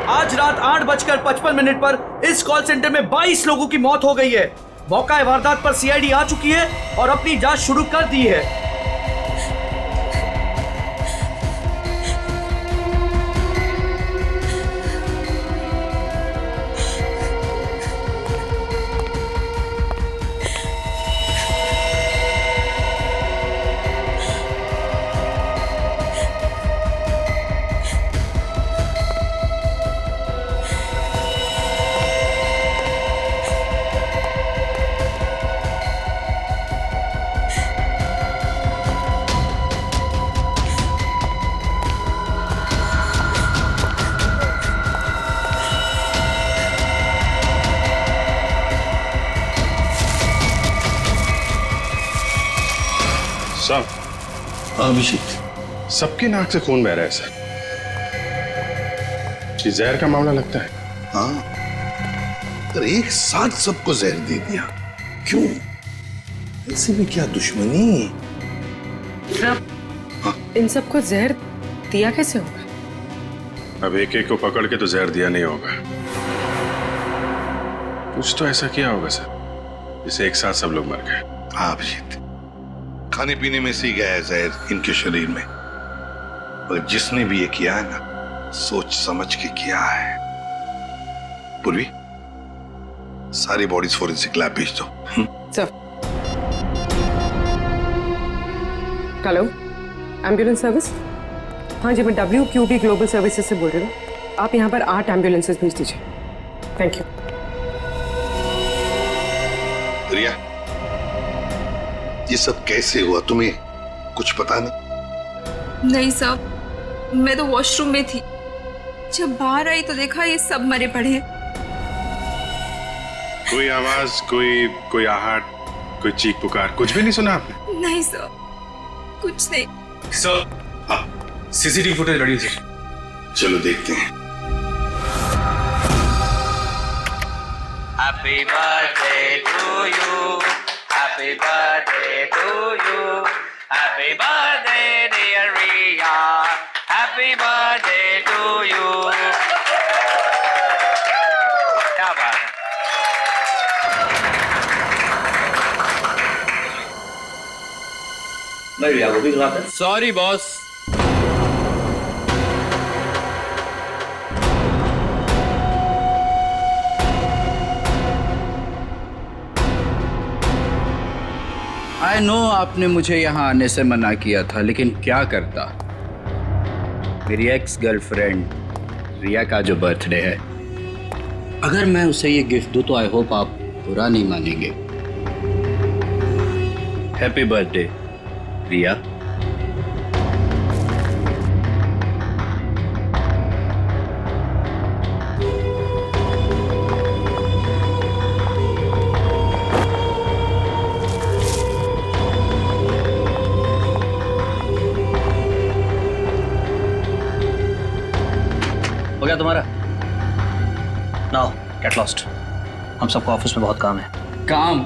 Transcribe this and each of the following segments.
आज रात 8:55 पर इस कॉल सेंटर में 22 लोगों की मौत हो गई है। मौका वारदात पर सीआईडी आ चुकी है और अपनी जांच शुरू कर दी है। अभिषेक, सबकी नाक से खून बह रहा है सर। ये जहर का मामला लगता है। हाँ, पर एक साथ सबको जहर दे दिया, क्यों? ऐसे में क्या दुश्मनी? इन सबको जहर दिया कैसे होगा? अब एक एक को पकड़ के तो जहर दिया नहीं होगा। कुछ तो ऐसा किया होगा सर, जिससे एक साथ सब लोग मर गए। हाँ अभिजीत, खाने पीने में से ही गया है जहर इनके शरीर में। और जिसने भी ये किया है ना, सोच समझ के किया है। पूर्वी, सारी बॉडीज फोरेंसिक लैब भेज दो। Sir, hello, ambulance service? हाँ जी, मैं WQB ग्लोबल सर्विसेज से बोल रही हूँ। आप यहाँ पर 8 एम्बुलेंसेज भेज दीजिए। Thank you. रिया, ये सब कैसे हुआ, तुम्हें कुछ पता नहीं? नहीं साहब, मैं तो वॉशरूम में थी। जब बाहर आई तो देखा ये सब मरे पड़े हैं। कोई आवाज, कोई आहट, कोई चीख पुकार, कुछ भी नहीं सुना आपने? नहीं सर, कुछ नहीं। सर, हाँ, सीसीटीवी फुटेज रेडी है। चलो देखते हैं। Happy birthday to you. Happy birthday to you. Happy birthday dear Riya. Happy birthday to you. क्या बात है? नहीं रिया, वो भी गलत है। Sorry boss. आई नो आपने मुझे यहाँ आने से मना किया था, लेकिन क्या करता। मेरी एक्स गर्लफ्रेंड रिया का जो बर्थडे है, अगर मैं उसे ये गिफ्ट दूँ तो आई होप आप बुरा नहीं मानेंगे। हैप्पी बर्थडे रिया। हो गया तुम्हारा? Now get lost. हम सबको ऑफिस में बहुत काम है। काम?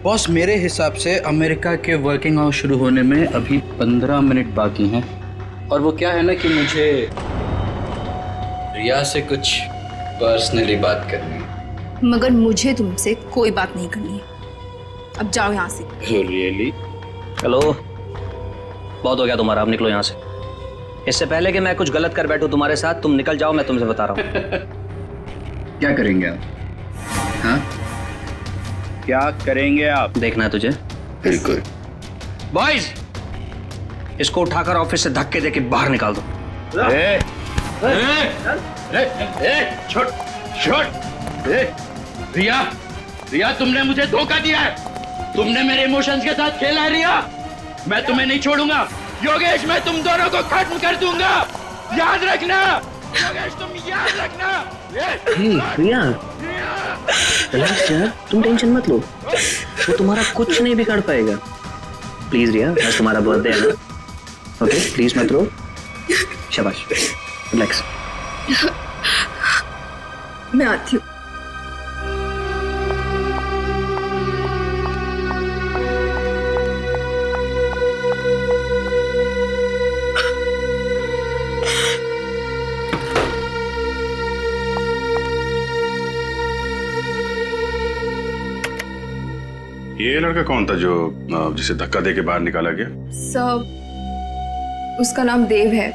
बॉस, मेरे हिसाब से अमेरिका के वर्किंग आवर्स शुरू होने में अभी 15 मिनट बाकी हैं। और वो क्या है ना कि मुझे रिया से कुछ पर्सनली बात करनी है। मगर मुझे तुमसे कोई बात नहीं करनी है। अब जाओ यहाँ से। रियली? हेलो, बहुत हो गया तुम्हारा, अब निकलो यहाँ से। इससे पहले कि मैं कुछ गलत कर बैठूं तुम्हारे साथ, तुम निकल जाओ, मैं तुमसे बता रहा हूँ। क्या करेंगे आप? हाँ, क्या करेंगे आप? देखना है तुझे? बिल्कुल। बॉयज, इसको उठाकर ऑफिस से धक्के देके बाहर निकाल दो। रिया, रिया तुमने मुझे धोखा दिया है। तुमने मेरे इमोशंस के साथ खेला है रिया। मैं तुम्हें नहीं छोड़ूंगा। योगेश, मैं तुम दोनों को खत्म कर दूंगा, याद रखना। योगेश, तुम याद रखना। रिया, रिलैक्स यार, तुम टेंशन मत लो, वो तुम्हारा कुछ नहीं बिगाड़ पाएगा। प्लीज रिया, आज तुम्हारा बर्थडे है ना, ओके? प्लीज मत रो। शाबाश, रिलैक्स। मैं आती हूँ। ये लड़का कौन था जो जिसे धक्का दे के बाहर निकाला गया? सर उसका नाम देव है।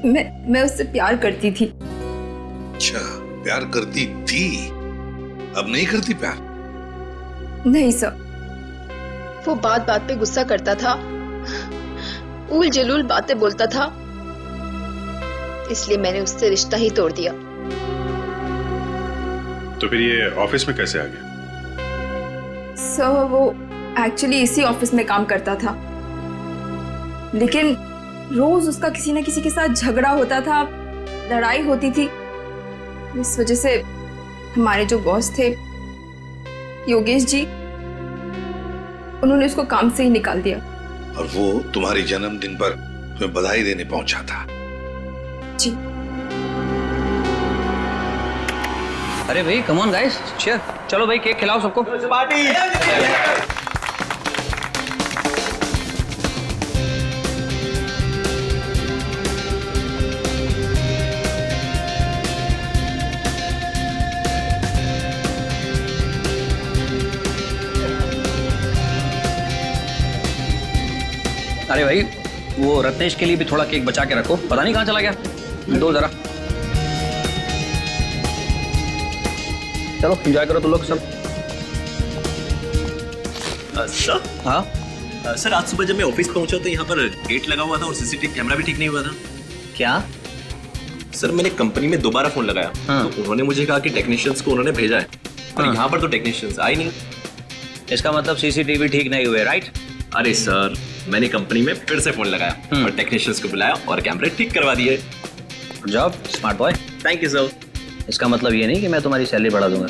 मैं उससे प्यार करती थी। अच्छा, प्यार करती थी, अब नहीं करती प्यार? नहीं सर। वो बात बात पे गुस्सा करता था, उल जलूल बातें बोलता था, इसलिए मैंने उससे रिश्ता ही तोड़ दिया। तो फिर ये ऑफिस में कैसे आ गया? सर वो एक्चुअली इसी ऑफिस में काम करता था, लेकिन रोज उसका किसी न किसी के साथ झगड़ा होता था, लड़ाई होती थी। इस वजह से हमारे जो बॉस थे योगेश जी, उन्होंने उसको काम से ही निकाल दिया। और वो तुम्हारी जन्मदिन पर तुम्हें बधाई देने पहुंचा था? जी। अरे भाई कम ऑन गाइस, चीयर। चलो भाई केक खिलाओ सबको। पार्टी। अरे भाई वो रत्नेश के लिए भी थोड़ा केक बचा के रखो, पता नहीं कहाँ चला गया। दो जरा। चलो एंजॉय करो तुम लोग सब। सर, हाँ सर आज सुबह जब मैं ऑफिस पहुंचा तो यहाँ पर गेट लगा हुआ था और सीसीटीवी कैमरा भी ठीक नहीं हुआ था। क्या? सर मैंने कंपनी में दोबारा फोन लगाया, हाँ। तो उन्होंने मुझे कहा कि टेक्नीशियंस को उन्होंने भेजा है, और हाँ। यहाँ पर तो टेक्नीशियंस आए नहीं। इसका मतलब सीसीटीवी ठीक नहीं हुए, राइट? अरे सर मैंने कंपनी में फिर से फोन लगाया और टेक्नीशियंस को बुलाया और कैमरे ठीक करवा दिए। Good job smart boy. Thank you sir. इसका मतलब ये नहीं कि मैं तुम्हारी सैलरी बढ़ा दूंगा।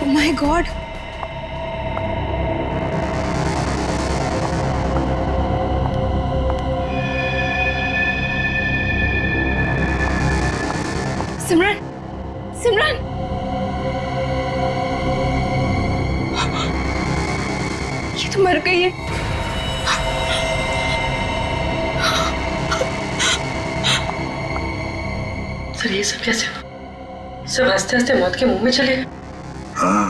Oh my God! सिमरन, सिमरन! ये तो मर गई है। सर ये सब कैसे हुआ? सब हंसते हंसते मौत के मुंह में चले गए। हाँ,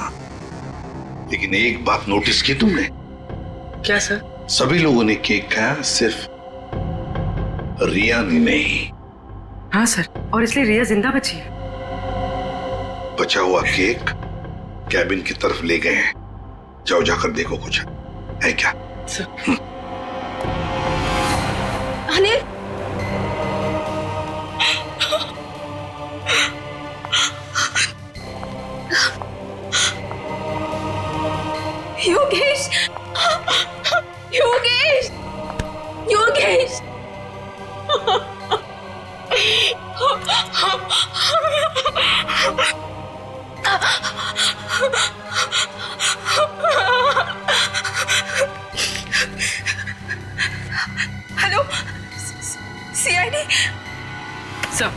लेकिन एक बात नोटिस की तुमने? क्या सर? सभी लोगों ने केक खाया, सिर्फ रिया ने नहीं। हाँ सर, और इसलिए रिया जिंदा बची है। बचा हुआ केक कैबिन की तरफ ले गए हैं, जाओ जाकर देखो कुछ है क्या। Anil, Yogesh, Yogesh, Yogesh! Hello, CID. Sir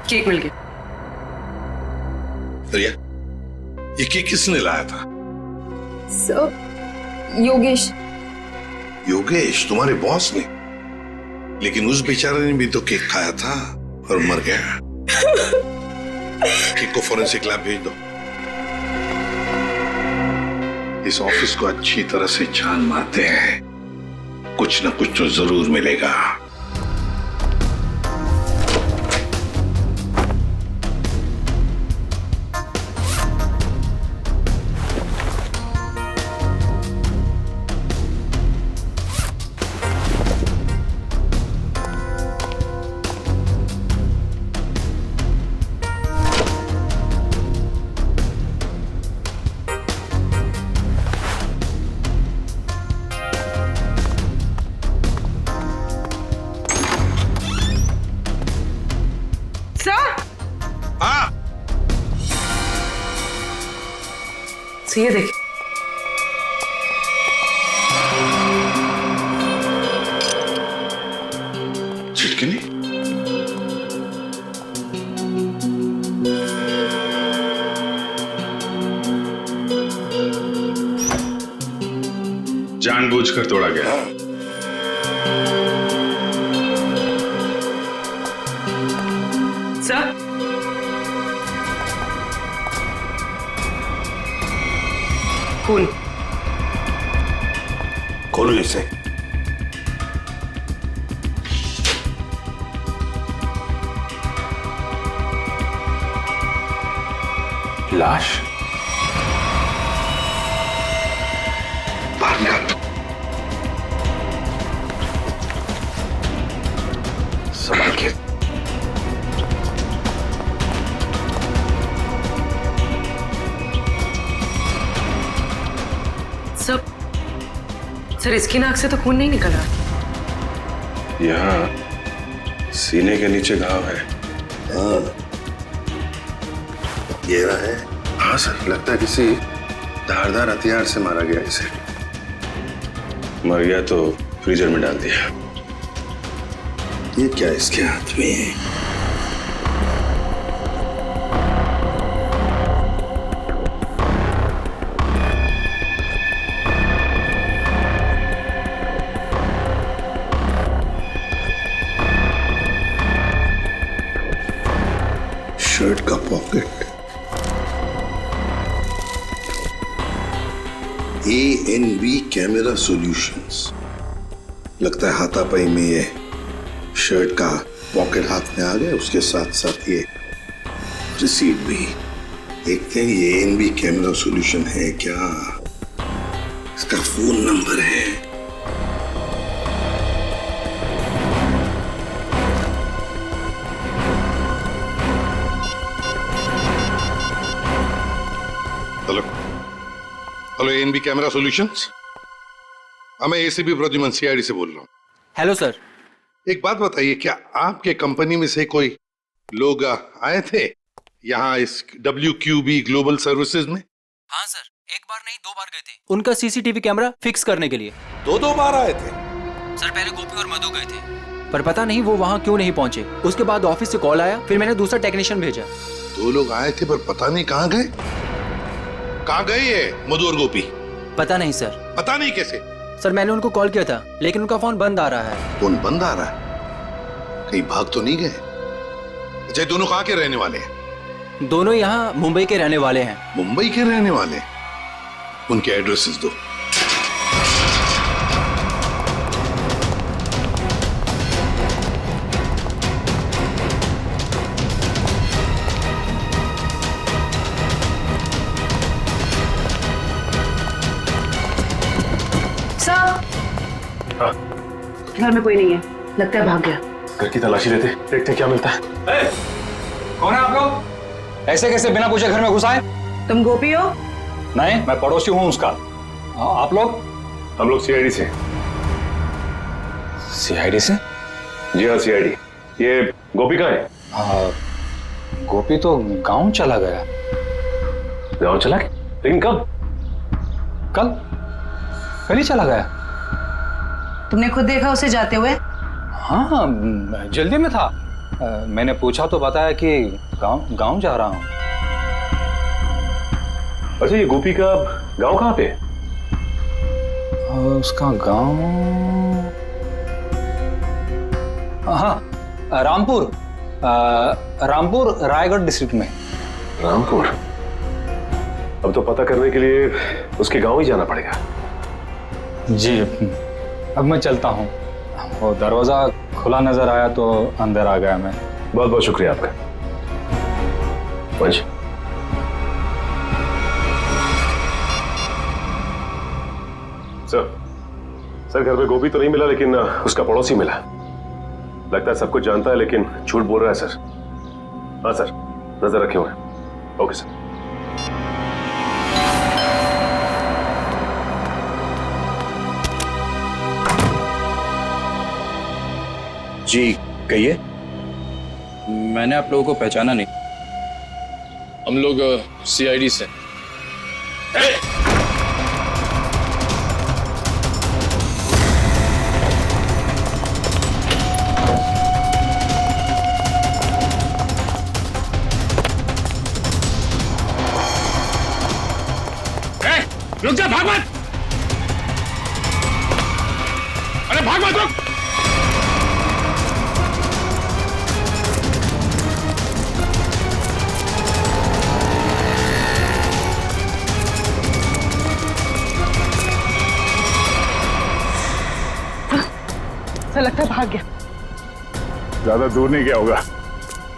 cake मिल गया। रिया, ये केक किसने लाया था? सर योगेश। योगेश तुम्हारे बॉस ने? लेकिन उस बेचारे ने भी तो केक खाया था और मर गया। केक को फॉरेंसिक लैब भेज दो। इस ऑफिस को अच्छी तरह से छान मारते हैं, कुछ न कुछ तो जरूर मिलेगा। ये देखिए, चिटकिनी? जानबूझकर तोड़ा गया। सर खून। खोलो इसे। लाश? बाहर निकाल। संभाल के। सर इसकी नाक से तो खून नहीं निकला। यहाँ सीने के नीचे घाव है। हाँ, गहरा है। हाँ सर, लगता है किसी धारदार हथियार से मारा गया इसे। मर गया तो फ्रीजर में डाल दिया। ये क्या इसके हाथ में है? शर्ट का पॉकेट। ANV camera solutions. लगता है हाथापाई में ये शर्ट का पॉकेट हाथ में आ गया, उसके साथ साथ ये रिसीट भी। देखते हैं ये ANV कैमरा सॉल्यूशन है क्या, इसका फोन नंबर है। Hello hello, ANV camera solutions. मैं ACP प्रद्युमन CID से बोल रहा हूँ। Hello sir. एक बात बताइए, क्या आपके कंपनी में से कोई लोग आए थे यहाँ इस WQB ग्लोबल सर्विसेज में? हाँ सर, एक बार नहीं 2 बार गए थे उनका CCTV कैमरा फिक्स करने के लिए। दो बार आए थे? सर पहले गोपी और मधु गए थे, पर पता नहीं वो वहाँ क्यों नहीं पहुंचे। उसके बाद ऑफिस से कॉल आया, फिर मैंने दूसरा टेक्नीशियन भेजा। 2 लोग आए थे पर पता नहीं कहाँ गए। कहाँ गए ये मधु और गोपी? पता नहीं सर। पता नहीं कैसे? सर मैंने उनको कॉल किया था, लेकिन उनका फोन बंद आ रहा है। फोन बंद आ रहा है? कहीं भाग तो नहीं गए? अच्छा, दोनों कहाँ के रहने वाले हैं? दोनों यहाँ मुंबई के रहने वाले हैं। मुंबई के रहने वाले? उनके एड्रेसेस दो। घर में कोई नहीं है, लगता है भाग गया। घर की तलाशी लेते, देखते क्या मिलता है। कौन है आप लोग? ऐसे कैसे बिना पूछे घर में घुस आए? तुम गोपी हो? नहीं, मैं पड़ोसी हूँ उसका। आप लोग? हम लोग CID से। CID से? जी हाँ, CID। ये गोपी कहाँ है? गोपी तो गांव चला गया। गाँव चला गया? लेकिन कब? कल ही चला गया। तुमने खुद देखा उसे जाते हुए? हाँ, जल्दी में था। मैंने पूछा तो बताया कि गांव जा रहा हूँ। अच्छा, ये गोपी का गांव कहाँ पे? उसका गांव, हाँ, रामपुर रायगढ़ डिस्ट्रिक्ट में। रामपुर? अब तो पता करने के लिए उसके गांव ही जाना पड़ेगा। जी, अब मैं चलता हूँ। वो दरवाजा खुला नजर आया तो अंदर आ गया मैं। बहुत बहुत शुक्रिया आपका। वंश, सर घर में गोपी तो नहीं मिला, लेकिन उसका पड़ोसी मिला। लगता है सब कुछ जानता है लेकिन झूठ बोल रहा है सर। हाँ सर, नजर रखे हुए। Okay sir. जी कहिए। मैंने आप लोगों को पहचाना नहीं। हम लोग CID से। जा, भाग मत। अरे भाग मत, रुक। सर लगता है भाग गया। ज्यादा दूर नहीं गया होगा,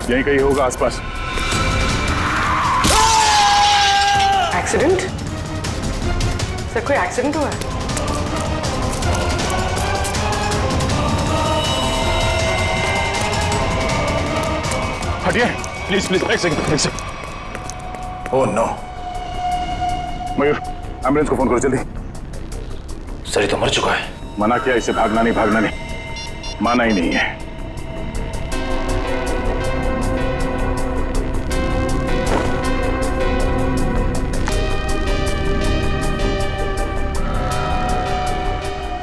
यहीं कहीं होगा आसपास। एक्सीडेंट? सर कोई एक्सीडेंट हुआ है? हटिए प्लीज प्लीज, एक second. Oh no. Mayur, ambulance को फोन करो जल्दी। सर ये तो मर चुका है। मना किया इसे, भागना नहीं, माना ही नहीं है।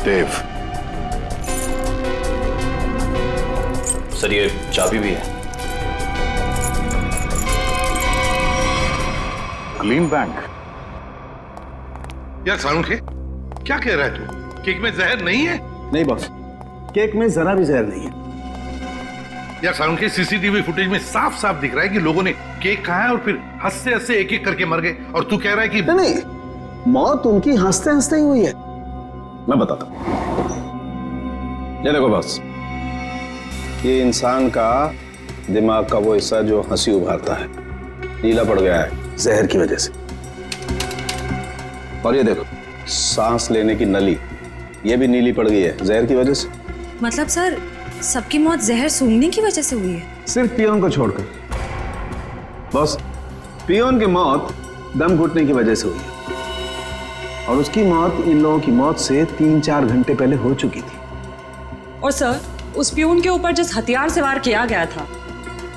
देव, सर ये चाबी भी है। Clean bank. यार सालुंखे, क्या कह रहा है तू? केक में जहर नहीं है? नहीं बॉस, केक में जरा भी जहर नहीं है। यार सालुंखे, सीसीटीवी फुटेज में साफ साफ दिख रहा है कि लोगों ने केक खाया और फिर हंसते हंसते एक एक करके मर गए, और तू कह रहा है कि नहीं, मौत उनकी हंसते हंसते ही हुई है। मैं बताता हूं। ये देखो बॉस, ये इंसान का दिमाग का वो हिस्सा जो हंसी उभारता है, नीला पड़ गया है जहर की वजह से। और ये देखो, सांस लेने की नली, ये भी नीली पड़ गई है जहर की वजह से। मतलब सर, सबकी मौत जहर सूंघने की वजह से हुई है? सिर्फ पियोन को छोड़कर। बॉस, पियोन की मौत दम घुटने की वजह से हुई है, और उसकी मौत इन लोगों की मौत से 3-4 घंटे पहले हो चुकी थी। और सर, उस पियून के ऊपर जिस हथियार से वार किया गया था,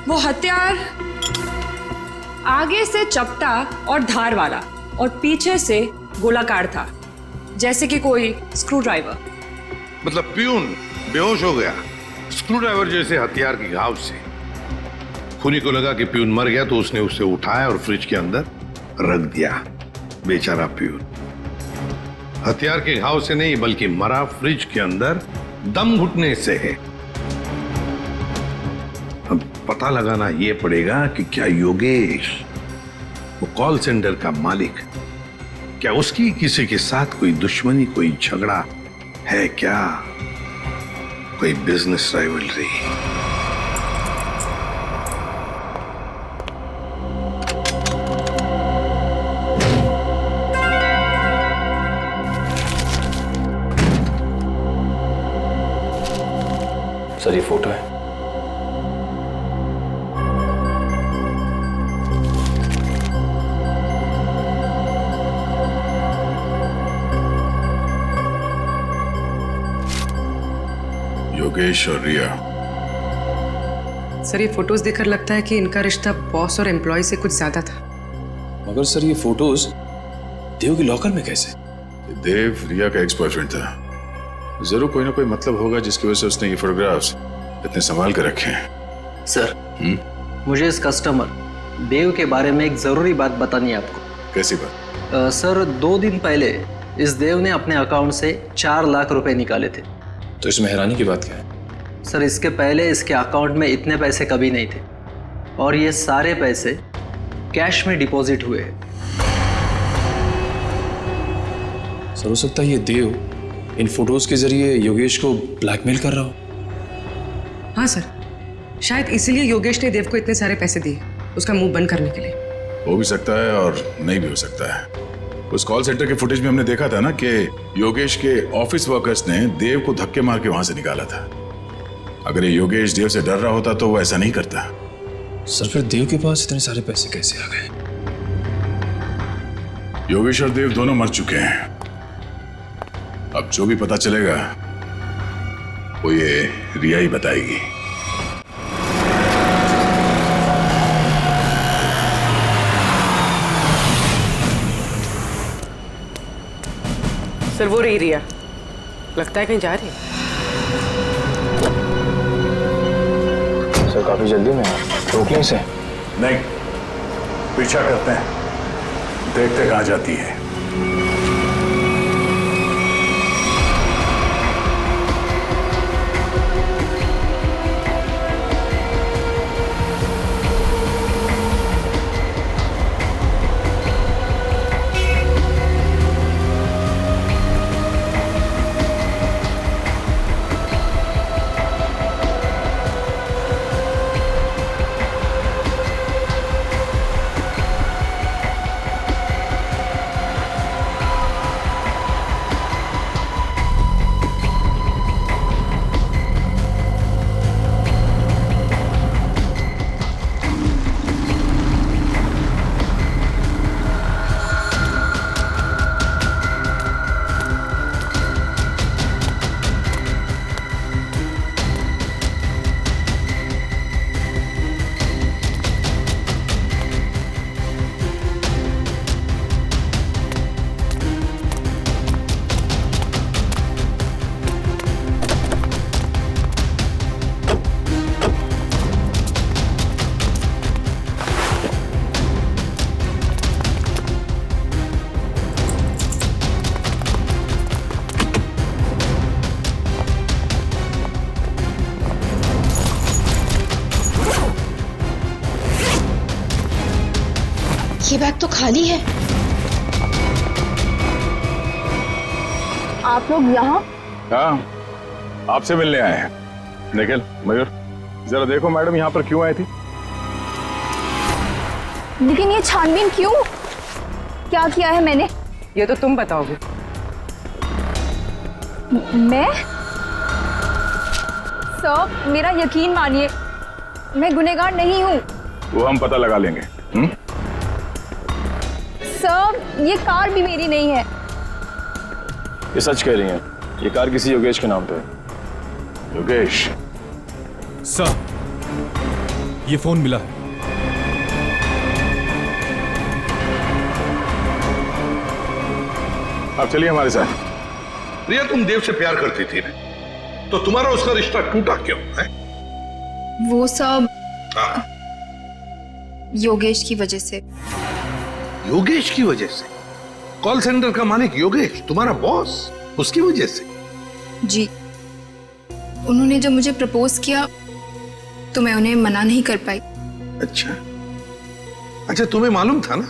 वो हथियार आगे से चपटा और धार वाला और पीछे से गोलाकार था, जैसे कि कोई स्क्रू ड्राइवर। मतलब प्यून बेहोश हो गया स्क्रू ड्राइवर जैसे हथियार के घाव से। खूनी को लगा कि प्यून मर गया तो उसने उसे उठाया और फ्रिज के अंदर रख दिया। बेचारा प्यून हथियार के घाव से नहीं, बल्कि मरा फ्रिज के अंदर दम घुटने से है। अब पता लगाना यह पड़ेगा कि क्या योगेश, वो कॉल सेंटर का मालिक, क्या उसकी किसी के साथ कोई दुश्मनी, कोई झगड़ा है क्या, कोई बिजनेस राइवलरी? सर ये फोटो है। योगेश और रिया। सर ये फोटोज देखकर लगता है कि इनका रिश्ता बॉस और एम्प्लॉय से कुछ ज्यादा था। मगर सर ये फोटोज देव के लॉकर में कैसे? देव रिया का एक्स बॉयफ्रेंड था, जरूर कोई ना कोई मतलब होगा जिसकी वजह से उसने ये फोटोग्राफ्स इतने संभाल कर रखे हैं। सर, मुझे इस कस्टमर देव के बारे में एक जरूरी बात बतानी है आपको। कैसी बात? सर 2 दिन पहले इस देव ने अपने अकाउंट से 4 लाख रुपए निकाले थे। तो इसमें हैरानी की बात क्या है? सर इसके पहले इसके अकाउंट में इतने पैसे कभी नहीं थे, और ये सारे पैसे कैश में डिपॉजिट हुए। सर हो सकता है ये देव इन फोटोज के जरिए योगेश को ब्लैकमेल कर रहा हो। हाँ सर, शायद इसीलिए योगेश ने देव को इतने सारे पैसे दिए, उसका मुंह बंद करने के लिए। हो भी सकता है और नहीं भी हो सकता है। उस कॉल सेंटर के फुटेज में हमने देखा था ना कि योगेश के ऑफिस वर्कर्स ने देव को धक्के मार के वहां से निकाला था। अगर ये योगेश देव से डर रहा होता तो वो ऐसा नहीं करता। सर फिर देव के पास इतने सारे पैसे कैसे आ गए? योगेश और देव दोनों मर चुके हैं। अब जो भी पता चलेगा वो ये रिया ही बताएगी। सर वो रही रिया, लगता है कहीं जा रही है। सर काफी जल्दी में रोक लें इसे। नहीं, पीछा करते हैं, देखते कहां जाती है। बैग तो खाली है। आप लोग यहाँ? हाँ, आपसे मिलने आए हैं। निखिल, मयूर, जरा देखो मैडम यहाँ पर क्यों आई थी? लेकिन ये छानबीन क्यों? क्या किया है मैंने? ये तो तुम बताओगे। मैं? सर, मेरा यकीन मानिए, मैं गुनहगार नहीं हूँ। वो हम पता लगा लेंगे। सर, ये कार भी मेरी नहीं है। ये सच कह रही हैं? ये कार किसी योगेश के नाम पे है। योगेश? सर, ये फोन मिला है। अब चलिए हमारे साथ। रिया, तुम देव से प्यार करती थी ना, तो तुम्हारा उसका रिश्ता टूटा क्यों है? वो सब योगेश की वजह से। योगेश की वजह से? कॉल सेंटर का मालिक योगेश, तुम्हारा बॉस, उसकी वजह से? जी, उन्होंने जब मुझे प्रपोज किया तो मैं उन्हें मना नहीं कर पाई। अच्छा, तुम्हें मालूम था ना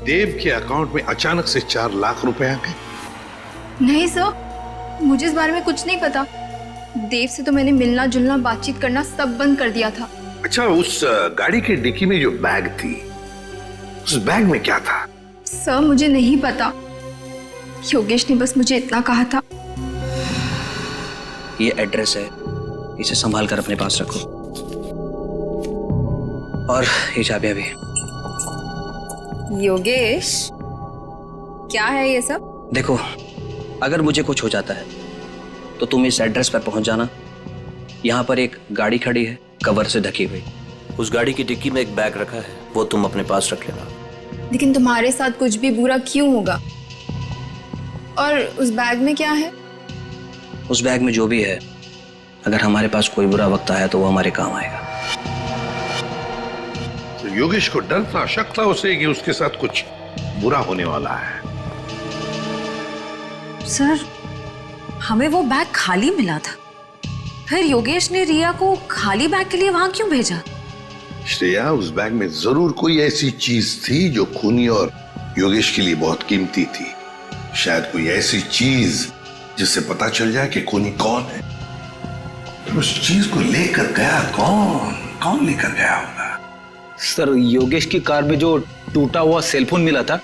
देव के अकाउंट में अचानक से 4 लाख रुपए आ गए? नहीं सर, मुझे इस बारे में कुछ नहीं पता। देव से तो मैंने मिलना जुलना बातचीत करना सब बंद कर दिया था। अच्छा, उस गाड़ी के डिक्की में जो बैग थी, उस बैग में क्या था? सर, मुझे नहीं पता। योगेश ने बस मुझे इतना कहा था। ये एड्रेस है, इसे संभाल कर अपने पास रखो। और ये चाबियां भी। योगेश, क्या है ये सब? देखो, अगर मुझे कुछ हो जाता है तो तुम इस एड्रेस पर पहुंच जाना। यहाँ पर एक गाड़ी खड़ी है, कवर से ढकी हुई। उस गाड़ी की डिक्की में एक बैग रखा है, वो तुम अपने पास रख लेना। लेकिन तुम्हारे साथ कुछ भी बुरा क्यों होगा? और उस बैग में क्या है? उस बैग में जो भी है, अगर हमारे पास कोई बुरा वक्त आया तो वो हमारे काम आएगा। तो योगेश को डर था, शक था उसे कि उसके साथ कुछ बुरा होने वाला है। सर, हमें वो बैग खाली मिला था, फिर योगेश ने रिया को खाली बैग के लिए वहां क्यों भेजा? श्रेया, उस बैग में जरूर कोई ऐसी चीज थी जो खूनी और योगेश के लिए बहुत कीमती थी। शायद कोई ऐसी चीज जिससे पता चल जाए कि खूनी कौन है। तो उस चीज को लेकर गया कौन लेकर गया होगा? सर, योगेश की कार में जो टूटा हुआ सेलफोन मिला था,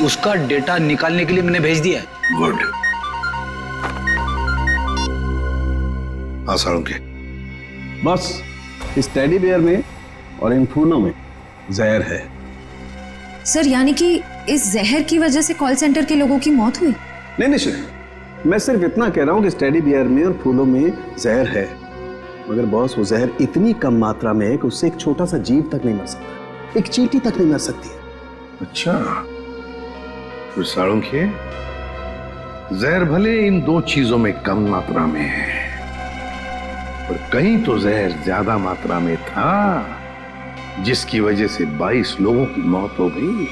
उसका डेटा निकालने के लिए मैंने भेज दिया है। गुड। हाँ साळुंखे, बस इस टेडी बेयर में और इन फूलों में जहर है। सर, यानी कि इस जहर की वजह से कॉल सेंटर के लोगों की मौत हुई? नहीं, मैं सिर्फ इतना कह रहा हूं कि इस टेडी बियर में और फूलों में जहर है, मगर बॉस वो जहर इतनी कम मात्रा में है कि उससे एक छोटा सा जीव तक नहीं मर सकता, एक चींटी तक नहीं मर सकती है। अच्छा, तो साळुंखे, जहर भले इन 2 चीजों में कम मात्रा में है, पर कहीं तो जहर ज्यादा मात्रा में था, जिसकी वजह से 22 लोगों की मौत हो गई।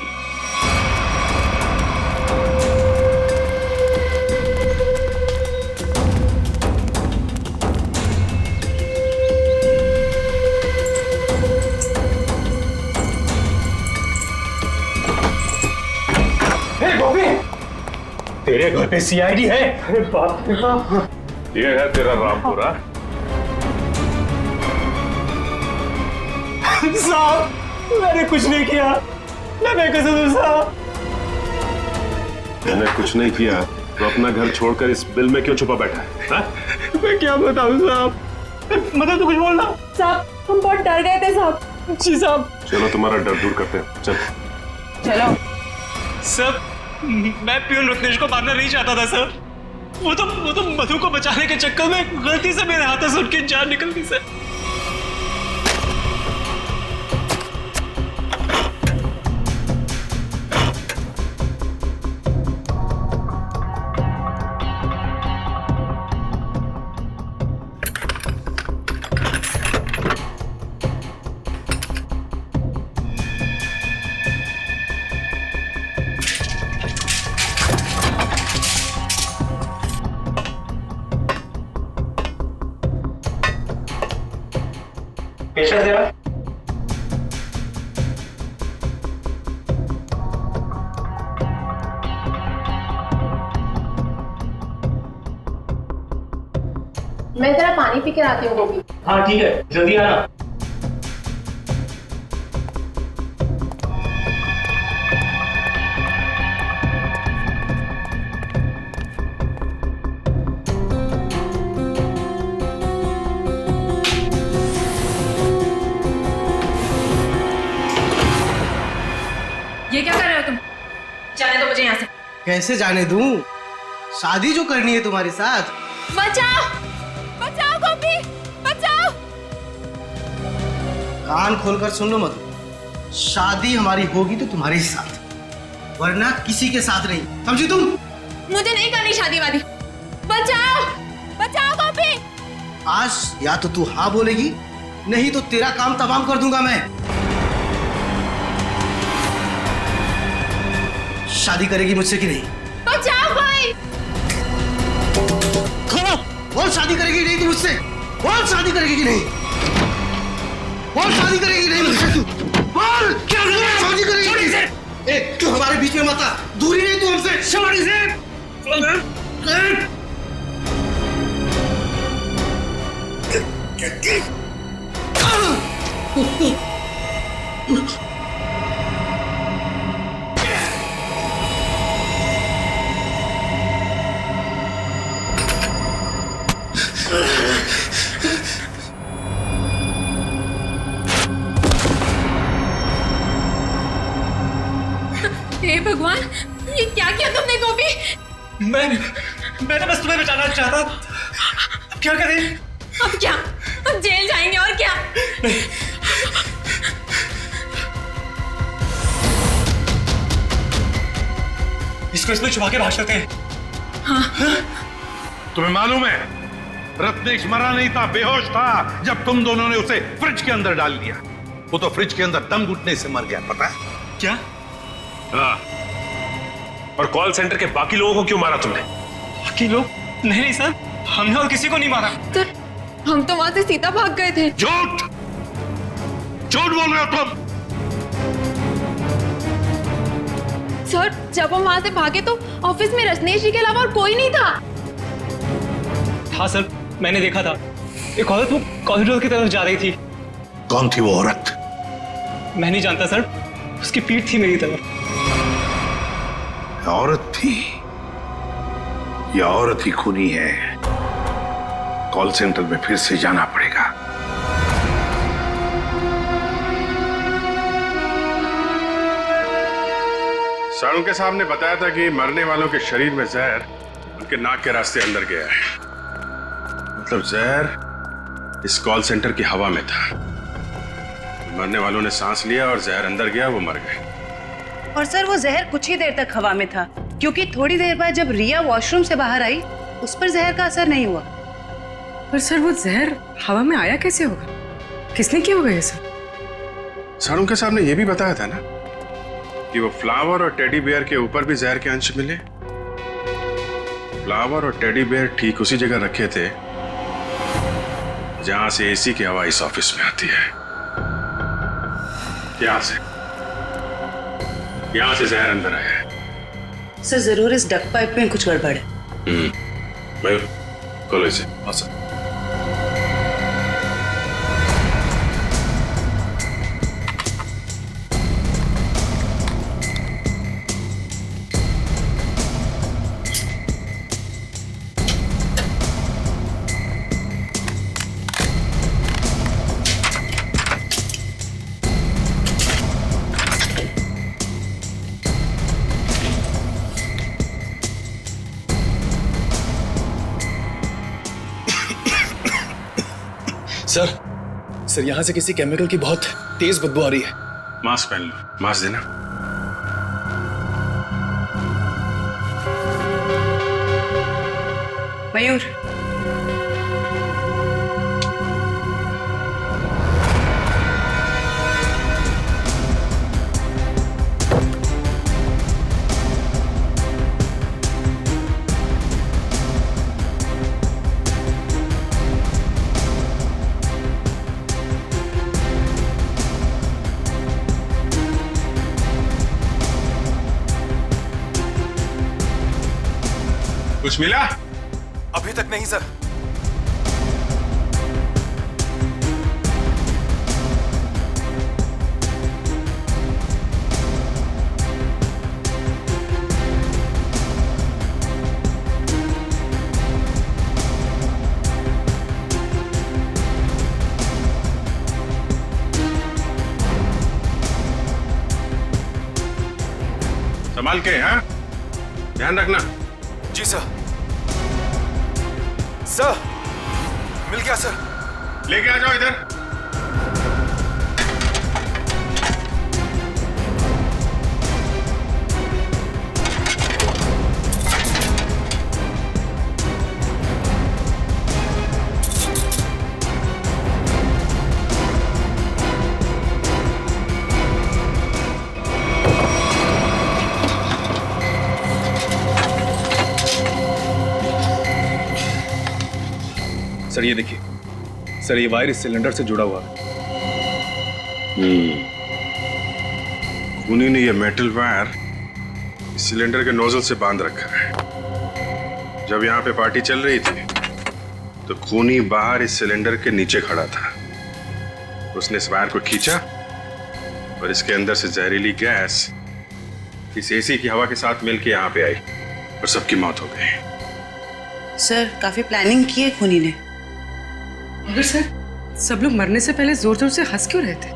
तेरे घर पे सीआईडी है? अरे बाप रे बाप। ये है तेरा रामपुरा। साहब, मैंने कुछ नहीं किया, मैं कसम साहब। मैंने कुछ नहीं किया तो अपना घर छोड़कर इस बिल में क्यों छुपा बैठा है? मैं क्या बताऊं साहब, मतलब तो कुछ बोलना। साहब, हम बहुत डर गए थे साहब। जी साहब। चलो तुम्हारा डर दूर करते हैं, चल। चलो। सर, मैं प्यून रत्नेश को मारना नहीं चाहता था सर। वो तो मधु को बचाने के चक्कर में गलती से मेरे हाथों से उनकी जान निकल गई सर। पेशेंट जरा। मैं जरा पानी पी कर आती हूँ गोभी। हाँ ठीक है, जल्दी आना। ये क्या कर रहे हो तुम? जाने दो मुझे यहाँ से। कैसे जाने दूं? शादी जो करनी है तुम्हारे साथ। बचाओ, बचाओ गोपी, बचाओ। कान खोलकर सुन लो मधु, शादी हमारी होगी तो तुम्हारे साथ, वरना किसी के साथ नहीं, समझी तुम? मुझे नहीं करनी शादी वादी। बचाओ, बचाओ गोपी। आज या तो तू हाँ बोलेगी, नहीं तो तेरा काम तमाम कर दूंगा मैं। शादी करेगी मुझसे कि नहीं? बचाओ भाई। बोल शादी करेगी नहीं तू मुझसे? बोल शादी करेगी कि नहीं? बोल शादी करेगी नहीं मुझसे तू? बोल क्या शादी करेगी? ए, तू हमारे बीच में मत आ, दूरी नहीं तू हमसे। छोड़ इसे। हे भगवान, ये क्या किया तुमने गोपी? मैंने बस तुम्हें बचाना चाहता। अब क्या करें? अब क्या? अब जेल जाएंगे और क्या? इसको इसमें छुपा के भाग सकते हैं। हाँ। तुम्हें मालूम है रत्नेश मरा नहीं था, बेहोश था जब तुम दोनों ने उसे फ्रिज के अंदर डाल दिया। वो तो फ्रिज के अंदर दम घुटने से मर गया, पता है? क्या? हाँ। और कॉल सेंटर के बाकी लोगों को क्यों मारा तुमने? बाकी लोग? नहीं सर, हमने और किसी को नहीं मारा। सर, हम तो वहां से सीधा भाग गए थे। झूठ, झूठ बोल रहे हो तुम। सर, जब हम वहां से भागे तो ऑफिस में रत्नेश जी के अलावा और कोई नहीं था। हाँ सर, मैंने देखा था। एक औरत वो कॉरिडोर की तरफ जा रही थी। कौन थी वो औरत? मैं नहीं जानता सर, उसकी पीठ थी मेरी तरफ। औरत थी? ये औरत ही खूनी है। कॉल सेंटर में फिर से जाना पड़ेगा। साळुंके साहब ने बताया था कि मरने वालों के शरीर में जहर उनके नाक के रास्ते अंदर गया है। मतलब जहर इस कॉल सेंटर की हवा में था। मरने वालों ने सांस लिया और जहर अंदर गया, वो मर गए। और सर, वो जहर कुछ ही देर तक हवा में था, क्योंकि थोड़ी देर बाद जब रिया वॉशरूम से बाहर आई उस पर जहर का असर नहीं हुआ। पर सर, वो जहर हवा में आया कैसे होगा? किसने किया होगा ये सब? साळुंके साहब ने यह भी बताया था ना कि वो फ्लावर और टेडी बेयर के ऊपर भी जहर के अंश मिले। फ्लावर और टेडी बेयर ठीक उसी जगह रखे थे जहां से एसी की हवा इस ऑफिस में आती है। यहां से जहर अंदर आया है। सर, जरूर इस डक पाइप में कुछ गड़बड़ है। मयूर, खोलो इसे। सर। सर, यहाँ से किसी केमिकल की बहुत तेज बदबू आ रही है। मास्क पहन लो। मास्क देना। मयूर, कुछ मिला? अभी तक नहीं सर। संभाल के, हाँ? ध्यान रखना। जी सर। सर, मिल गया सर। लेके आ जाओ इधर। सर ये देखिए, सर ये वायर इस सिलेंडर से जुड़ा हुआ है। खूनी ने ये मेटल वायर इस सिलेंडर के नोजल से बांध रखा है। जब यहाँ पे पार्टी चल रही थी तो खूनी बाहर इस सिलेंडर के नीचे खड़ा था। उसने इस वायर को खींचा और इसके अंदर से जहरीली गैस इस एसी की हवा के साथ मिलकर यहाँ पे आई और सबकी मौत हो गई। सर काफी प्लानिंग की है खूनी ने। मगर सर, सब लोग मरने से पहले जोर जोर से हंस क्यों रहे थे?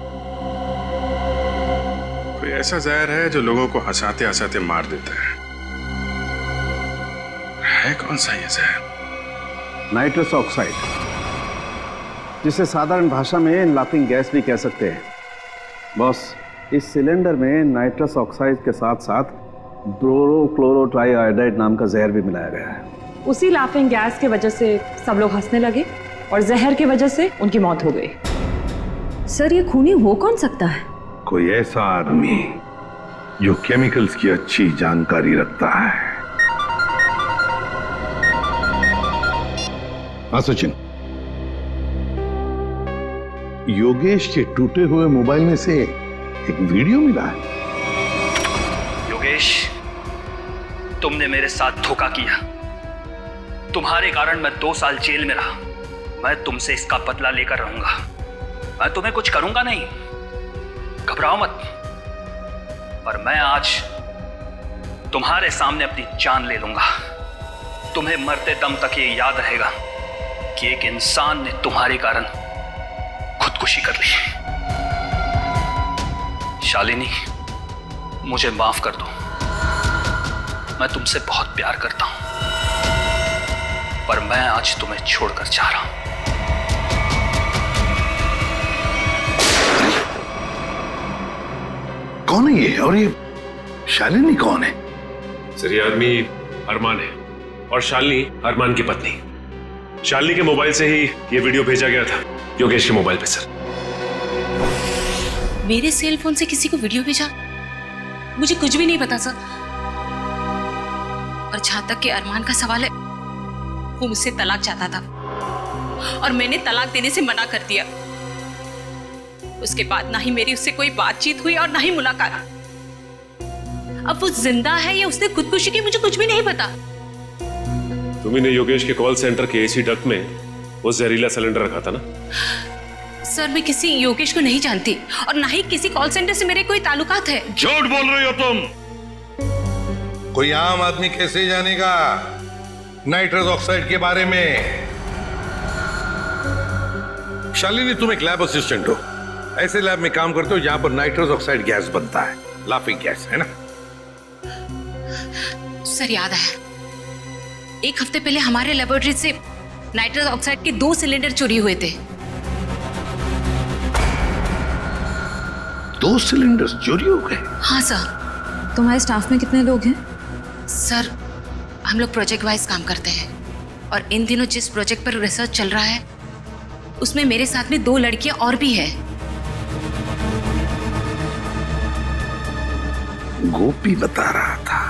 कोई ऐसा जहर है जो लोगों को हंसाते हंसाते मार देता है कौन सा ये जहर? नाइट्रस ऑक्साइड, जिसे साधारण भाषा में लाफिंग गैस भी कह सकते हैं। बॉस, इस सिलेंडर में नाइट्रस ऑक्साइड के साथ साथ ब्रोरोक्लोरोट्राइआयोडाइड नाम का जहर भी मिलाया गया है। उसी लाफिंग गैस की वजह से सब लोग हंसने लगे और जहर की वजह से उनकी मौत हो गई। सर, ये खूनी हो कौन सकता है? कोई ऐसा आदमी जो केमिकल्स की अच्छी जानकारी रखता है। हाँ सचिन, योगेश के टूटे हुए मोबाइल में से एक वीडियो मिला है। योगेश, तुमने मेरे साथ धोखा किया। तुम्हारे कारण मैं 2 साल जेल में रहा। मैं तुमसे इसका बदला लेकर रहूंगा। मैं तुम्हें कुछ करूंगा नहीं, घबराओ मत। पर मैं आज तुम्हारे सामने अपनी जान ले लूंगा। तुम्हें मरते दम तक ये याद रहेगा कि एक इंसान ने तुम्हारे कारण खुदकुशी कर ली। शालिनी, मुझे माफ कर दो। मैं तुमसे बहुत प्यार करता हूं, पर मैं आज तुम्हें छोड़कर जा रहा हूं। कौन है ये? और ये शालिनी कौन है? सर, ये आदमी अरमान है और शालिनी अरमान की पत्नी। शालिनी के मोबाइल से ही ये वीडियो भेजा गया था योगेश के मोबाइल पे। सर, मेरे सेल फोन से किसी को वीडियो भेजा? मुझे कुछ भी नहीं पता सर। और जहां तक कि अरमान का सवाल है, वो मुझसे तलाक चाहता था और मैंने तलाक देने से मना कर दिया। उसके बाद ना ही मेरी उससे कोई बातचीत हुई और ना ही मुलाकात। अब वो जिंदा है या उसने खुदकुशी की, मुझे कुछ भी नहीं पता। तुम्ही ने योगेश के कॉल सेंटर के एसी डक्ट में वो जहरीला सिलेंडर रखा था ना? सर, मैं किसी योगेश को नहीं जानती और ना ही किसी कॉल सेंटर से मेरे कोई ताल्लुकात है। झूठ बोल रही हो तुम। कोई आम आदमी कैसे जानेगा नाइट्रस ऑक्साइड के बारे में? शालिनी, तुम एक लैब असिस्टेंट हो। ऐसे लैब में काम करते हो जहां पर नाइट्रस ऑक्साइड गैस बनता है, लाफिंग गैस, है ना? सर, याद है, 1 हफ्ते पहले हमारे लेबोरेटरी से नाइट्रस ऑक्साइड के 2 सिलेंडर चोरी हुए थे। 2 सिलेंडर चोरी हो गए? हाँ सर। तुम्हारे स्टाफ में कितने लोग हैं? सर, हम लोग प्रोजेक्ट वाइज काम करते हैं और इन दिनों जिस प्रोजेक्ट पर रिसर्च चल रहा है उसमें मेरे साथ में 2 लड़कियां और भी है। गोपी बता रहा था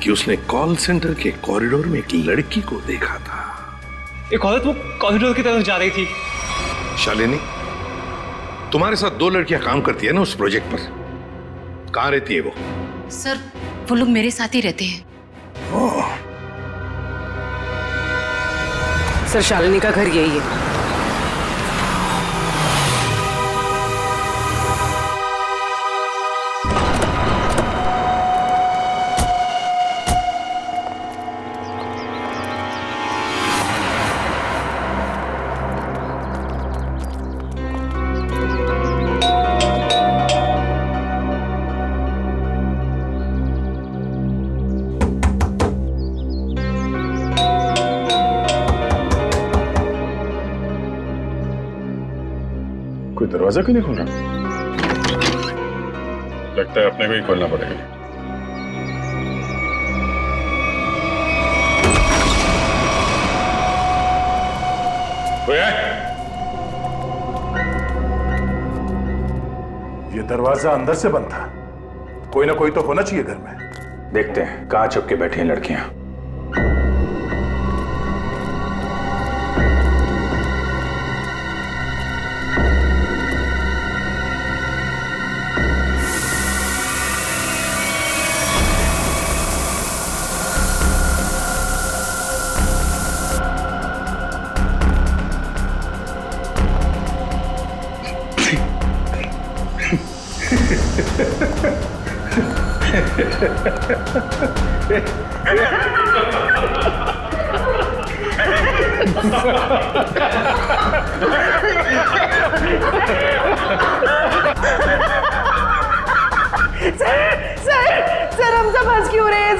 कि उसने कॉल सेंटर के कॉरिडोर में एक लड़की को देखा था। एक औरत वो कॉरिडोर की तरफ जा रही थी। शालिनी, तुम्हारे साथ 2 लड़कियां काम करती है ना उस प्रोजेक्ट पर? कहां रहती है वो? सर, वो लोग मेरे साथ ही रहते हैं। सर, शालिनी का घर यही है। दरवाजा क्यों नहीं खोल रहा? लगता है अपने को ही खोलना पड़ेगा। कोई है? ये दरवाजा अंदर से बंद था। कोई ना कोई तो होना चाहिए घर में। देखते हैं कहां छुप के बैठी हैं लड़कियां। सर हम सब हंस क्यों रहे हैं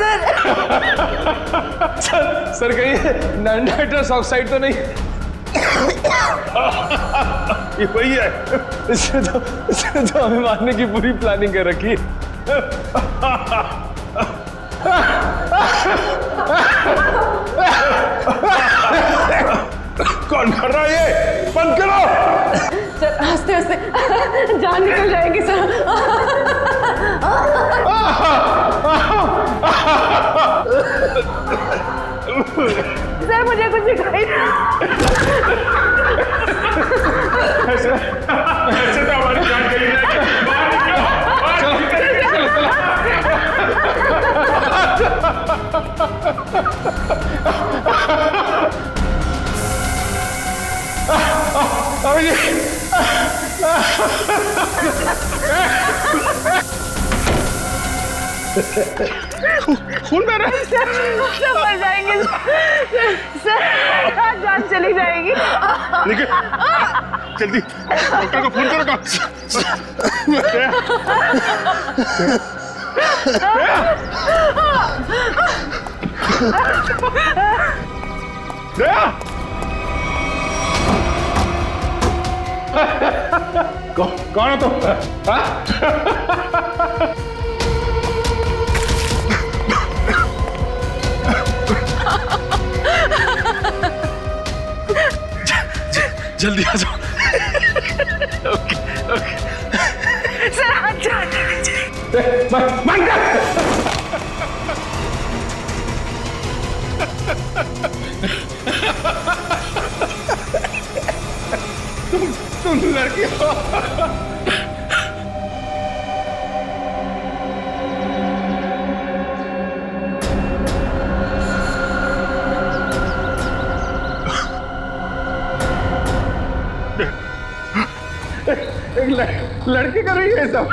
सर कहीं नाइट्रस ऑक्साइड तो नहीं? ये वही है। इसने तो हमें मारने की पूरी प्लानिंग कर रखी है। कौन कर रहा है ये? बंद करो। सर हंसते हंसते जान निकल जाएगी सर। सर मुझे कुछ दिखाई ऐसे तो हमारी जान चली जाएगी। खून बह रहा है। सब मर जाएंगे सर, जान चली जाएगी। निकल जल्दी डॉक्टर को फोन करो। कौन हो तुम? जल्दी आ जाओ। ओके ओके सर अच्छा तुम लड़की हो। एक लड़की कर रही है सब।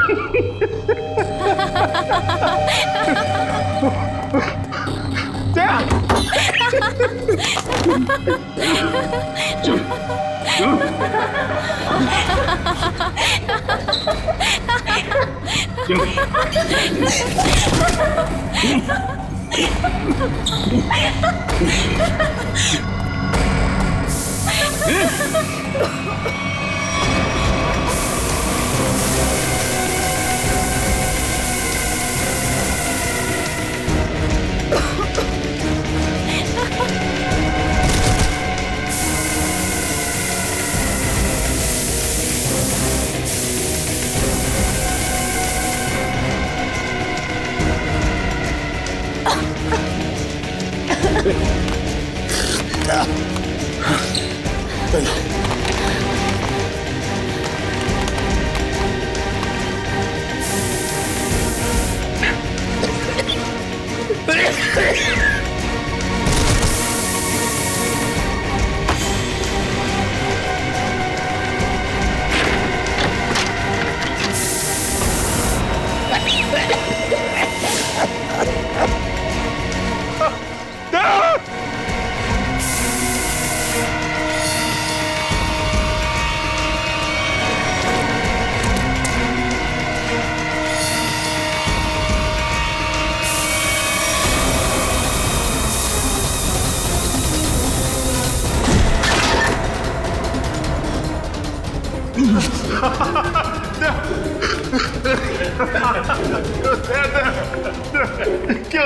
क्या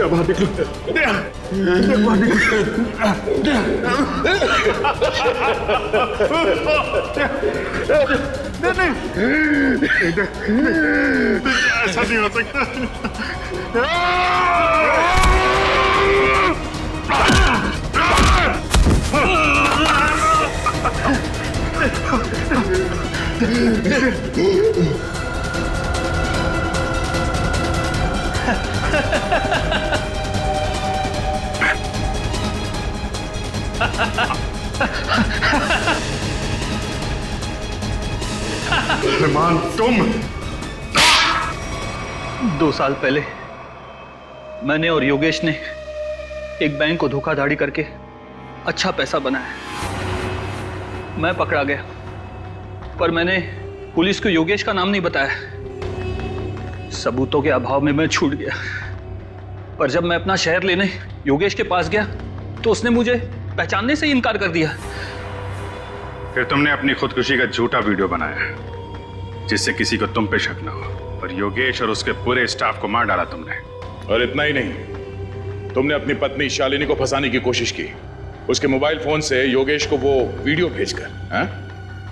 बाहर निकलो, बाहर निकलो। ऐसा नहीं हो सकता। अरमान, तुम 2 साल पहले मैंने और योगेश ने एक बैंक को धोखाधड़ी करके अच्छा पैसा बनाया। मैं पकड़ा गया, पर मैंने पुलिस को योगेश का नाम नहीं बताया। सबूतों के अभाव में मैं छूट गया। पर जब मैं अपना शहर लेने योगेश के पास गया तो उसने मुझे पहचानने से ही इनकार कर दिया। फिर तुमने अपनी खुदकुशी का झूठा वीडियो बनाया जिससे किसी को तुम पे शक न हो, और योगेश और उसके पूरे स्टाफ को मार डाला तुमने। और इतना ही नहीं, तुमने अपनी पत्नी शालिनी को फंसाने की कोशिश की, उसके मोबाइल फोन से योगेश को वो वीडियो भेजकर।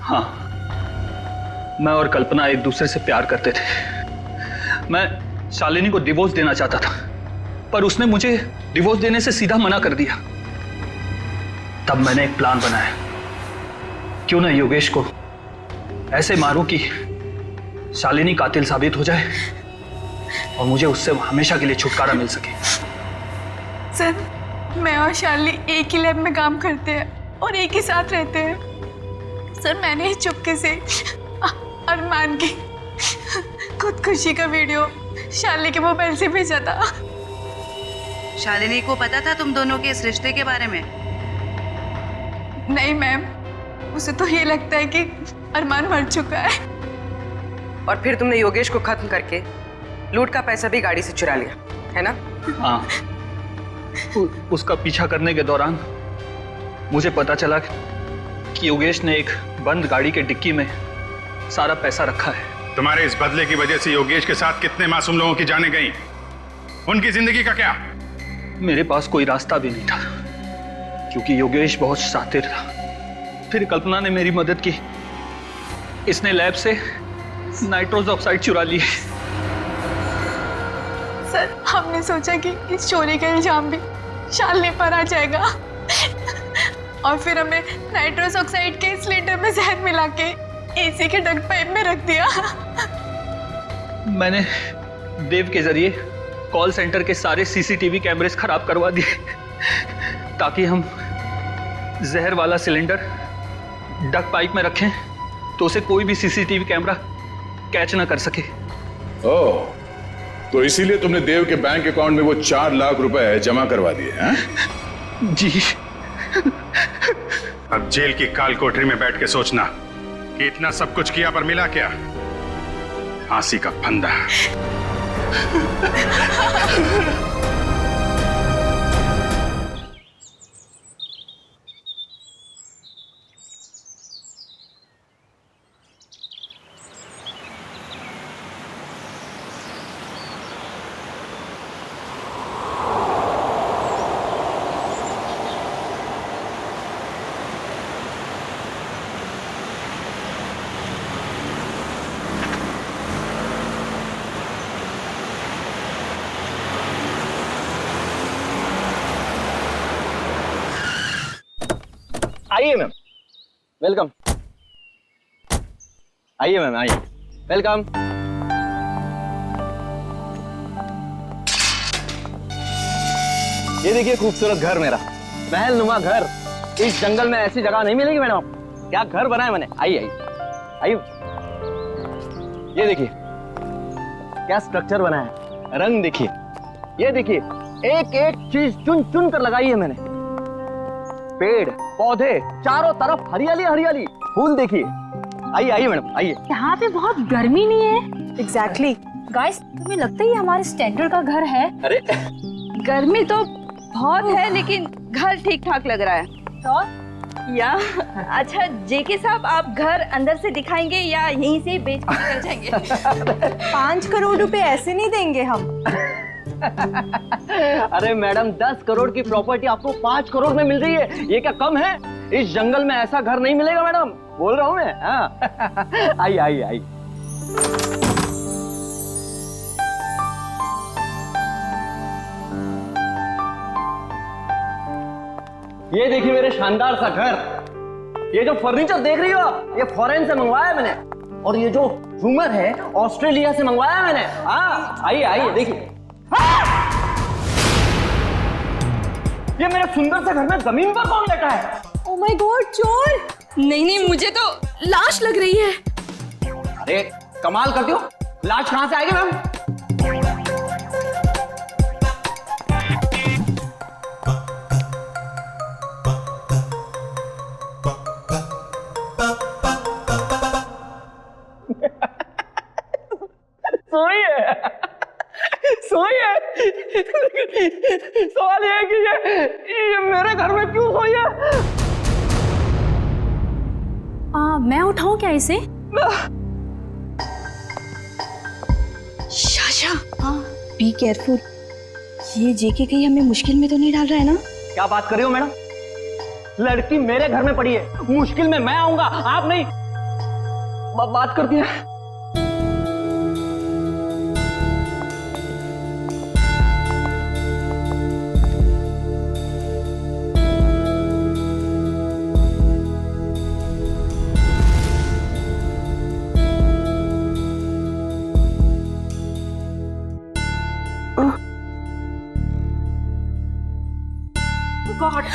हाँ, मैं और कल्पना एक दूसरे से प्यार करते थे। मैं शालिनी को डिवोर्स देना चाहता था, पर उसने मुझे डिवोर्स देने से सीधा मना कर दिया। तब मैंने एक प्लान बनाया, क्यों ना योगेश को ऐसे मारूं कि शालिनी कातिल साबित हो जाए और मुझे उससे हमेशा के लिए छुटकारा मिल सके। सर, मैं और शालिनी एक ही लैब में काम करते हैं और एक ही साथ रहते हैं। सर, मैंने ही चुपके से अरमान की खुदकुशी का वीडियो शालिनी के मोबाइल से भेजा था। शालिनी को पता था तुम दोनों के इस रिश्ते के बारे में? नहीं मैम, उसे तो ये लगता है कि अरमान मर चुका है। और फिर तुमने योगेश को खत्म करके लूट का पैसा भी गाड़ी से चुरा लिया, है ना? हाँ, उसका पीछा करने के दौरान मुझे पता चला कि योगेश ने एक बंद गाड़ी के डिक्की में सारा पैसा रखा है। तुम्हारे इस बदले की वजह से योगेश के साथ कितने मासूम लोगों की जानें गई, उनकी जिंदगी का क्या? मेरे पास कोई रास्ता भी नहीं था क्योंकि योगेश बहुत शातिर था। फिर कल्पना ने मेरी मदद की। इसने लैब से नाइट्रोस ऑक्साइड चुरा ली। सर, हमने सोचा कि इस चोरी का इल्जाम भी शालिनी पर आ जाएगा और फिर हमें नाइट्रोस ऑक्साइड के सिलेंडर में जहर मिला के एसी के डक्ट पाइप में रख दिया। मैंने देव के जरिए कॉल सेंटर के सारे सीसीटीवी कैमरेस खराब करवा दिए ताकि हम जहर वाला सिलेंडर डक्ट पाइप में रखें तो उसे कोई भी सीसीटीवी कैमरा कैच ना कर सके। ओह, तो इसीलिए तुमने देव के बैंक अकाउंट में वो 4 लाख रुपए जमा करवा दिए हैं? जी। अब जेल की काल कोठरी में बैठ के सोचना कि इतना सब कुछ किया पर मिला क्या? फांसी का फंदा। आइए मैम, वेलकम। आइए मैम, आइए, वेलकम। ये देखिए खूबसूरत घर मेरा, महल नुमा घर। इस जंगल में ऐसी जगह नहीं मिलेगी मैडम आपको। क्या घर बनाया मैंने। आइए आइए आइए, ये देखिए क्या स्ट्रक्चर बनाया है, रंग देखिए, ये देखिए एक एक चीज चुन चुन कर लगाई है मैंने। पेड़ पौधे चारों तरफ हरियाली हरियाली, फूल देखिए। आइए आइए मैडम, आइए। यहाँ पे बहुत गर्मी नहीं है? एग्जैक्टली। गाइस, तुम्हें लगता है ये हमारे स्टैंडर्ड का घर है? अरे गर्मी तो बहुत है लेकिन घर ठीक ठाक लग रहा है। तो या अच्छा जेके साहब, आप घर अंदर से दिखाएंगे या यहीं से बेच कर निकल जाएंगे? 5 करोड़ रुपए ऐसे नहीं देंगे हम। अरे मैडम, 10 करोड़ की प्रॉपर्टी आपको 5 करोड़ में मिल रही है, ये क्या कम है? इस जंगल में ऐसा घर नहीं मिलेगा मैडम, बोल रहा हूँ मैं। हाँ। आई आई आई। ये देखिए मेरे शानदार सा घर। ये जो फर्नीचर देख रही हो आप, ये फॉरेन से मंगवाया मैंने, और ये जो झूमर है ऑस्ट्रेलिया से मंगवाया मैंने। हाँ, आइए आइए देखिए। ये मेरे सुंदर से घर में जमीन पर कौन लेटा है? ओह माय गॉड, चोर! नहीं नहीं, मुझे तो लाश लग रही है। अरे कमाल करती हो, लाश कहां से आएगी मैम? सोई है। सवाल ये है कि ये मेरे घर में क्यों सोई है? मैं उठाऊं क्या इसे? शाशा, हाँ, बी केयरफुल। ये जेके कहीं हमें मुश्किल में तो नहीं डाल रहा है ना? क्या बात कर रही हो मैडम? लड़की मेरे घर में पड़ी है, मुश्किल में मैं आऊंगा, आप नहीं। बात करती है। God.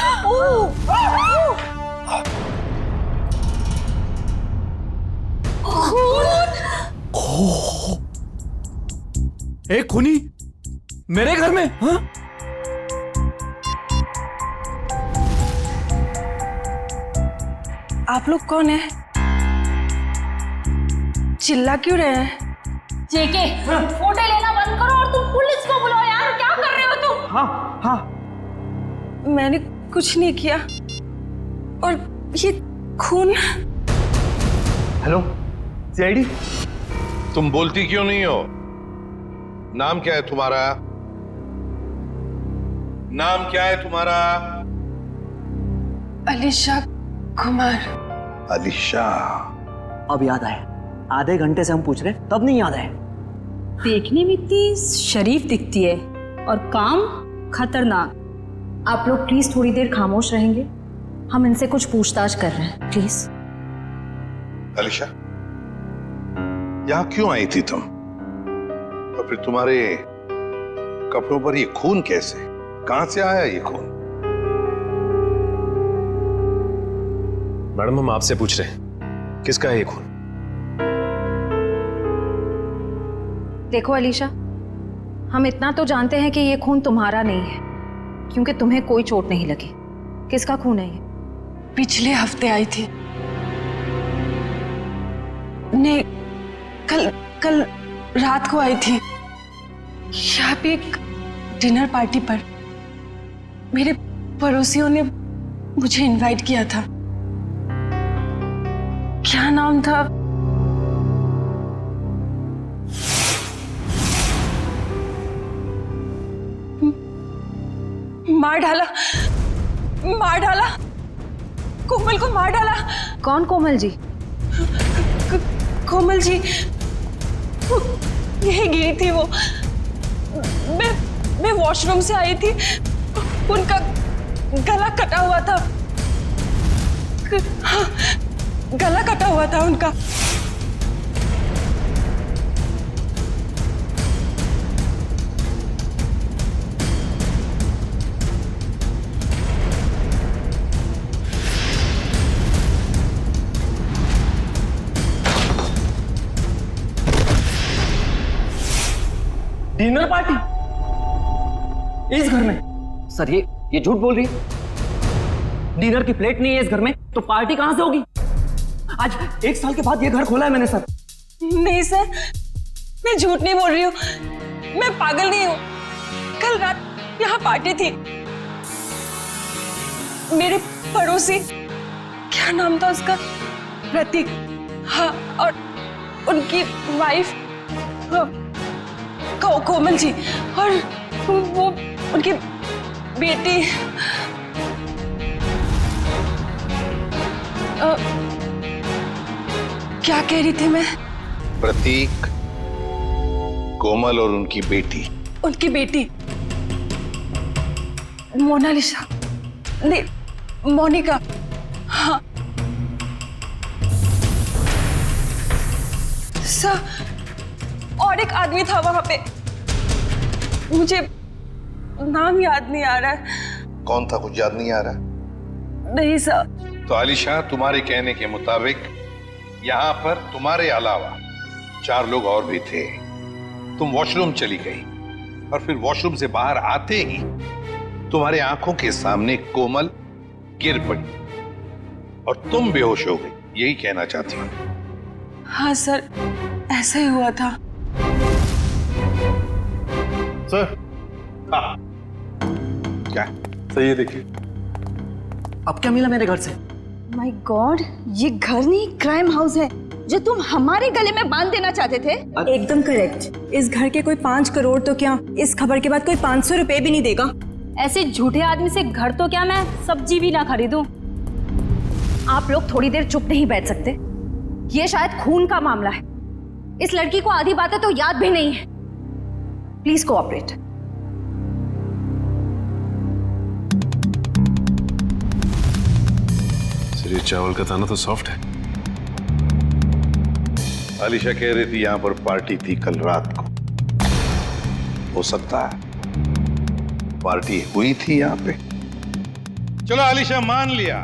एक खूनी मेरे घर में? हाँ? आप लोग कौन है? चिल्ला क्यों रहे हैं? जेके, फोटो लेना बंद करो और तुम पुलिस को बुलाओ यार, क्या कर रहे हो तुम? हाँ हाँ, मैंने कुछ नहीं किया। और ये खून। हेलो सीआईडी, तुम बोलती क्यों नहीं हो? नाम क्या है तुम्हारा? नाम क्या है तुम्हारा? अलीशा कुमार। अलीशा? अब याद आया, आधे घंटे से हम पूछ रहे तब नहीं याद आया। देखने में इतनी शरीफ दिखती है और काम खतरनाक। आप लोग प्लीज थोड़ी देर खामोश रहेंगे, हम इनसे कुछ पूछताछ कर रहे हैं, प्लीज। अलीशा, यहां क्यों आई थी तुम? और फिर तुम्हारे कपड़ों पर ये खून कैसे? कहां से आया ये खून? मैडम, हम आपसे पूछ रहे हैं, किसका है ये खून? देखो अलीशा, हम इतना तो जानते हैं कि ये खून तुम्हारा नहीं है, क्योंकि तुम्हें कोई चोट नहीं लगी। किसका खून है ये? पिछले हफ्ते आई थी। नहीं, कल रात को आई थी, यहाँ पे एक डिनर पार्टी पर। मेरे पड़ोसियों ने मुझे इनवाइट किया था। क्या नाम था? मार डाला, कोमल को मार डाला। कौन कोमल जी? कोमल जी, यही गिरी थी वो। मैं वॉशरूम से आई थी, उनका गला कटा हुआ था। हाँ, गला कटा हुआ था उनका। डिनर पार्टी इस घर में? सर ये झूठ बोल रही है। डिनर की प्लेट नहीं है इस घर में, तो पार्टी कहां से होगी? आज 1 साल के बाद ये घर खोला है मैंने सर। नहीं सर, मैं झूठ नहीं बोल रही हूँ, मैं पागल नहीं हूँ। कल रात यहाँ पार्टी थी। मेरे पड़ोसी क्या नाम था उसका? प्रतीक। हाँ, और उनकी वाइफ कोमल जी, और वो उनकी बेटी क्या कह रही थी मैं? प्रतीक, कोमल और उनकी बेटी। उनकी बेटी मोनालिसा, नहीं मोनिका। हाँ सर, और एक आदमी था वहां पे, मुझे नाम याद नहीं आ रहा है। कौन था, कुछ याद नहीं आ रहा? नहीं सर। तो आलिशा, तुम्हारे कहने के मुताबिक यहाँ पर तुम्हारे अलावा 4 लोग और भी थे। तुम वॉशरूम चली गई और फिर वॉशरूम से बाहर आते ही तुम्हारे आंखों के सामने कोमल गिर पड़ी और तुम बेहोश हो गई, यही कहना चाहती हूँ? हाँ सर, ऐसा ही हुआ था। सर। हाँ। क्या सर ये देखिए। अब क्या मिला मेरे घर से? माय गॉड, ये घर नहीं क्राइम हाउस है जो तुम हमारे गले में बांध देना चाहते थे। एकदम करेक्ट। इस घर के कोई 5 करोड़ तो क्या, इस खबर के बाद कोई 500 रुपए भी नहीं देगा। ऐसे झूठे आदमी से घर तो क्या, मैं सब्जी भी ना खरीदूं। आप लोग थोड़ी देर चुप नहीं बैठ सकते? ये शायद खून का मामला है। इस लड़की को आधी बातें तो याद भी नहीं है। Please cooperate. ये चावल का दाना तो सॉफ्ट है। आलिशा कह रही थी यहाँ पर पार्टी थी कल रात को। हो सकता है पार्टी हुई थी यहाँ पे। चलो आलिशा, मान लिया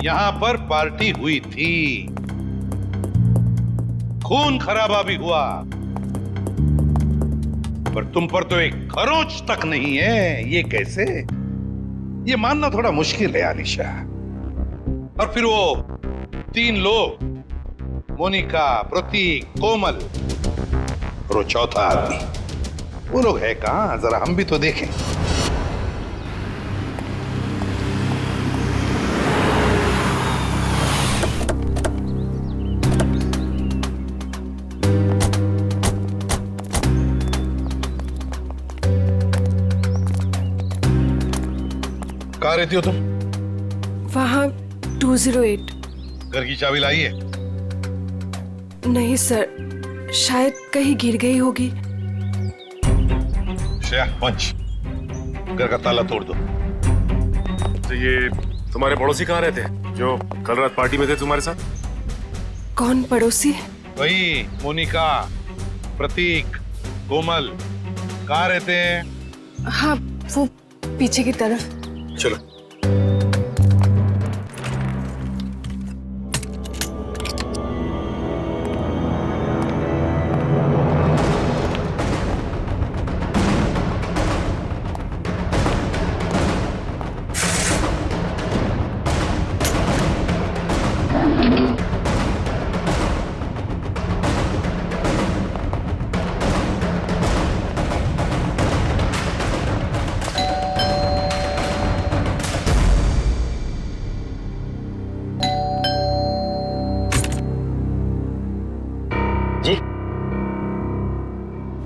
यहाँ पर पार्टी हुई थी, खून खराबा भी हुआ, पर तुम पर तो एक खरोंच तक नहीं है। ये कैसे? ये मानना थोड़ा मुश्किल है आलिशा। और फिर वो 3 लोग, मोनिका, प्रतीक, कोमल और वो चौथा आदमी, वो लोग है कहां? जरा हम भी तो देखें। कहाँ रहती हो तुम? वहाँ 208। घर की चाबी लाई है? नहीं सर, शायद कहीं गिर गई होगी। श्रेया, पंच, घर का ताला तोड़ दो। तो ये तुम्हारे पड़ोसी कहाँ रहते हैं जो कल रात पार्टी में थे तुम्हारे साथ? कौन पड़ोसी? वही मोनिका, प्रतीक, कोमल, कहाँ रहते हैं? हाँ, वो पीछे की तरफ। चलो।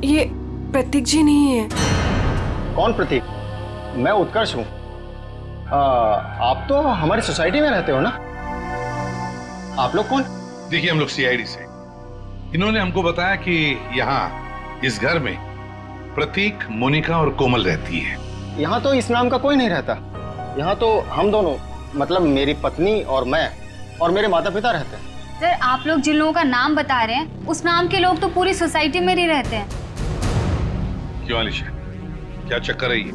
ये प्रतीक जी नहीं है। कौन प्रतीक? मैं उत्कर्ष हूँ। आप तो हमारी सोसाइटी में रहते हो ना? आप लोग कौन? देखिए, हम लोग सीआईडी से। इन्होंने हमको बताया कि यहाँ इस घर में प्रतीक, मोनिका और कोमल रहती है। यहाँ तो इस नाम का कोई नहीं रहता। यहाँ तो हम दोनों, मतलब मेरी पत्नी और मैं और मेरे माता पिता रहते हैं। सर, आप लोग जिन लोगों का नाम बता रहे हैं, उस नाम के लोग तो पूरी सोसाइटी में ही रहते हैं। क्यों आलिशा, क्या चक्कर है ये?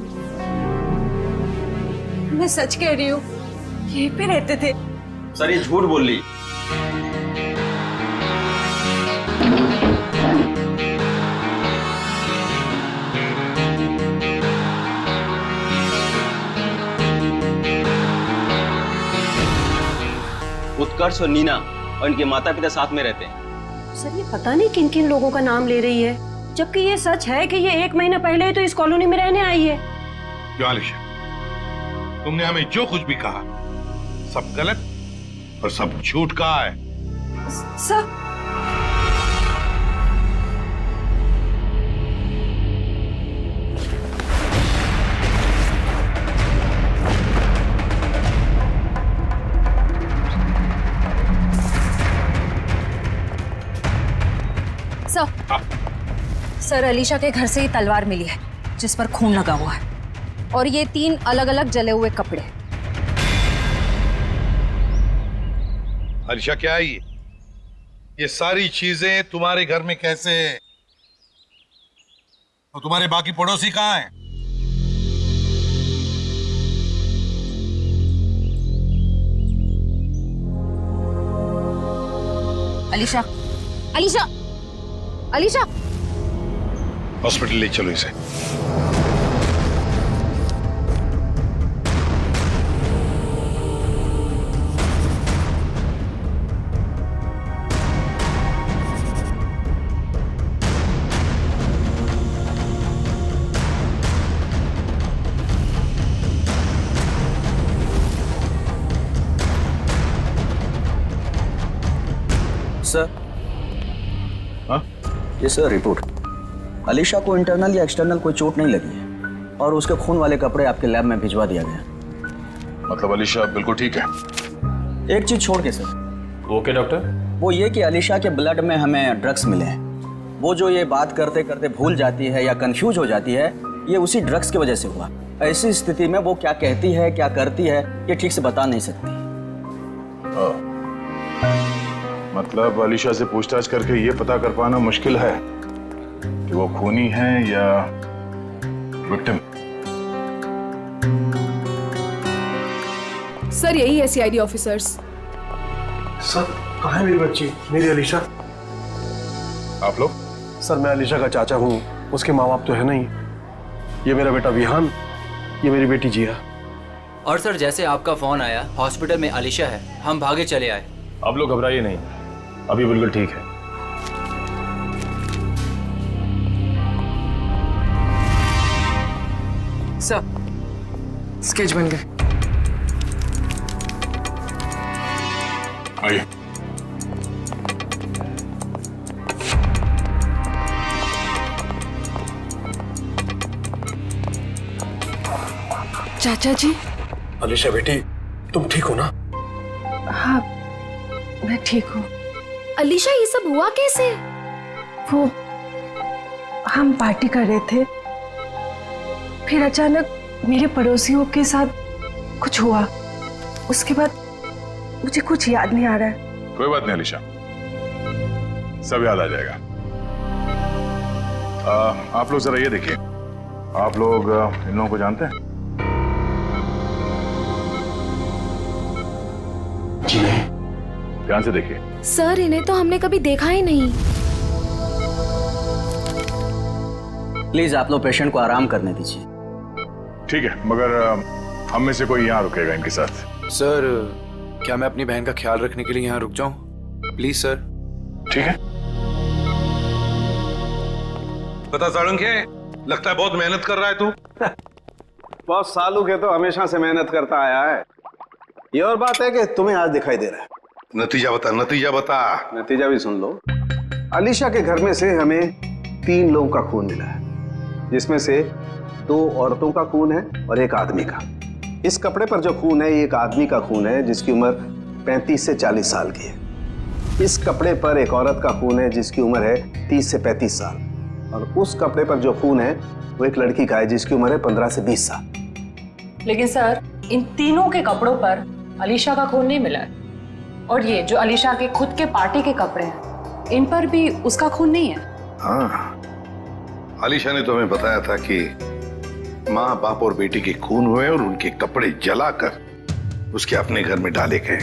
मैं सच कह रही हूँ, यहीं पे रहते थे। सर, ये झूठ बोल रही। उत्कर्ष और नीना और इनके माता पिता साथ में रहते हैं। सर, ये पता नहीं किन किन लोगों का नाम ले रही है, जबकि ये सच है कि ये 1 महीना पहले ही तो इस कॉलोनी में रहने आई है। क्यों आलिशा, तुमने हमें जो कुछ भी कहा सब गलत और सब झूठ का है। सर सर अलीशा के घर से ये तलवार मिली है जिस पर खून लगा हुआ है और ये 3 अलग अलग जले हुए कपड़े। अलीशा क्या है ये सारी चीजें तुम्हारे घर में कैसे है? तो तुम्हारे बाकी पड़ोसी कहाँ हैं? अलीशा अलीशा अलीशा हॉस्पिटल ले चलो इसे। सर ये सर रिपोर्ट। अलीशा को इंटरनल या एक्सटर्नल कोई चोट नहीं लगी है और उसके खून वाले कपड़े आपके लैब में भिजवा दिया गया। मतलब अलीशा बिल्कुल ठीक है? एक चीज छोड़ के सर। Okay doctor. वो ये कि अलीशा के ब्लड में हमें ड्रग्स मिले हैं। वो जो ये बात करते करते भूल जाती है या कंफ्यूज हो जाती है, ये उसी ड्रग्स की वजह से हुआ। ऐसी स्थिति में वो क्या कहती है क्या करती है ये ठीक से बता नहीं सकती। मतलब अलीशा से पूछताछ करके ये पता कर पाना मुश्किल है कि वो खूनी है या विक्टिम। सर यही है सीआईडी ऑफिसर्स। सर कहाँ है मेरी बच्ची, मेरी अलीशा? आप लोग? सर मैं अलीशा का चाचा हूँ, उसके माँ बाप तो है नहीं। ये मेरा बेटा विहान, ये मेरी बेटी जिया। और सर जैसे आपका फोन आया हॉस्पिटल में अलीशा है, हम भागे चले आए। आप लोग घबराइए नहीं, अभी बिल्कुल ठीक है। सर स्केच बन गए। आइए। चाचा जी। अलीशा बेटी तुम ठीक हो ना? हाँ मैं ठीक हूँ। अलीशा ये सब हुआ कैसे? वो हम पार्टी कर रहे थे, फिर अचानक मेरे पड़ोसियों के साथ कुछ हुआ। उसके बाद मुझे कुछ याद नहीं आ रहा है। कोई बात नहीं अलीशा, सब याद आ जाएगा। आप लोग जरा ये देखिए, आप लोग इन लोगों को जानते हैं? जी नहीं। ध्यान से देखिए। सर इन्हें तो हमने कभी देखा ही नहीं। प्लीज आप लोग पेशेंट को आराम करने दीजिए। ठीक है, मगर हम में से कोई यहाँ रुकेगा इनके साथ? सर क्या मैं अपनी बहन का ख्याल रखने के लिए यहाँ रुक जाऊं? Please sir. ठीक है। पता साड़ंग क्या है? लगता है बहुत मेहनत कर रहा है तू। बहुत सालों के तो हमेशा से मेहनत करता आया है। ये और बात है कि तुम्हें आज दिखाई दे रहा है। नतीजा बता, नतीजा बता। नतीजा भी सुन लो। अलीशा के घर में से हमें 3 लोगों का खून मिला है, जिसमें से 2 औरतों का खून है और 1 आदमी का। इस कपड़े पर जो खून है ये एक आदमी का खून है जिसकी उम्र 35 से 40 साल की है। इस कपड़े पर एक औरत का खून है जिसकी उम्र है 30 से 35 साल, और उस कपड़े पर जो खून है वो एक लड़की का है जिसकी उम्र है 15 से 20 साल। लेकिन सर इन तीनों के कपड़ों पर अलीशा का खून नहीं मिला है, और ये जो अलीशा के खुद के पार्टी के कपड़े हैं इन पर भी उसका खून नहीं है। हाँ, अलीशा ने तो हमें बताया था कि माँ बाप और बेटी के खून हुए और उनके कपड़े जलाकर उसके अपने घर में डाले गए।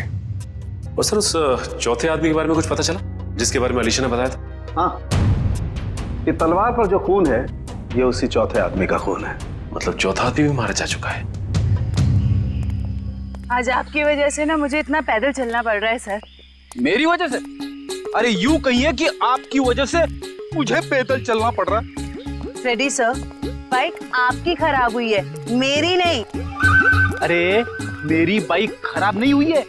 और सर उस चौथे आदमी के बारे में कुछ पता चला जिसके बारे में अलीशा ने बताया था? हाँ, ये तलवार पर जो खून है ये उसी चौथे आदमी का खून है। मतलब चौथा आदमी भी मारा जा चुका है। आज आपकी वजह से ना मुझे इतना पैदल चलना पड़ रहा है सर। मेरी वजह से? अरे यूं कहिए कि आपकी वजह से मुझे पैदल चलना पड़ रहा है। फ्रेडी सर, बाइक आपकी खराब हुई है, मेरी नहीं। अरे मेरी बाइक खराब नहीं हुई है,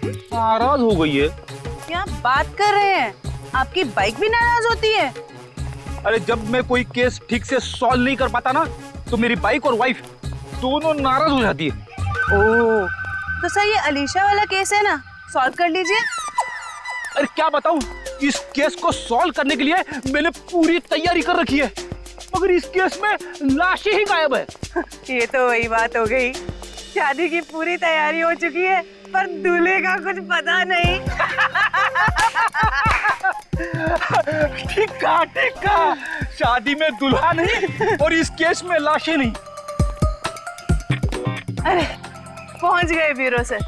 नाराज हो गई है। क्या बात कर रहे हैं? आपकी बाइक भी नाराज होती है? अरे जब मैं कोई केस ठीक से सॉल्व नहीं कर पाता ना, तो मेरी बाइक और वाइफ दोनों नाराज हो जाती है। ओह, तो सर ये अलीशा वाला केस है ना, सॉल्व कर लीजिए। अरे क्या बताऊं, इस केस को सॉल्व करने के लिए मैंने पूरी तैयारी कर रखी है, मगर इस केस में लाशें ही गायब है। ये तो वही बात हो गई, शादी की पूरी तैयारी हो चुकी है पर दूल्हे का कुछ पता नहीं। ठीक कहा, शादी में दुल्हा नहीं और इस केस में लाशें नहीं। अरे पहुंच गए ब्यूरो सर।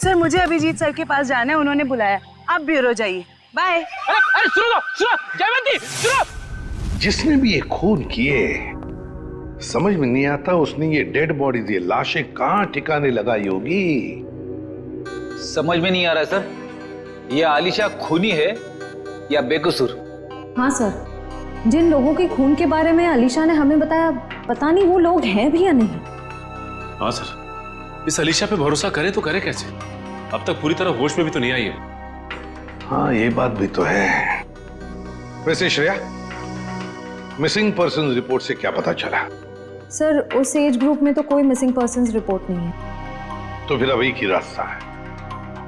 सर मुझे अभिजीत सर के पास जाना है, उन्होंने बुलाया। आप ब्यूरो जाइए, बाय। अरे सुनो जयवंती, सुनो। जिसने भी ये खून किए, समझ में नहीं आता उसने ये डेड बॉडीज, ये लाशें कहां ठिकाने लगाई होगी। समझ में नहीं आ रहा है सर, ये आलिशा खूनी है या बेकसूर? हाँ सर, जिन लोगों के खून के बारे में अलीशा ने हमें बताया, पता नहीं वो लोग हैं भी या नहीं। हाँ सर, इस अलीशा पे भरोसा करे तो करे कैसे? अब तक पूरी तरह होश में भी तो नहीं आई है। हाँ ये बात भी तो है। वैसे श्रेया, मिसिंग पर्सन रिपोर्ट से क्या पता चला? सर उस एज ग्रुप में तो कोई मिसिंग पर्संस रिपोर्ट नहीं है। तो फिर अब एक ही रास्ता है,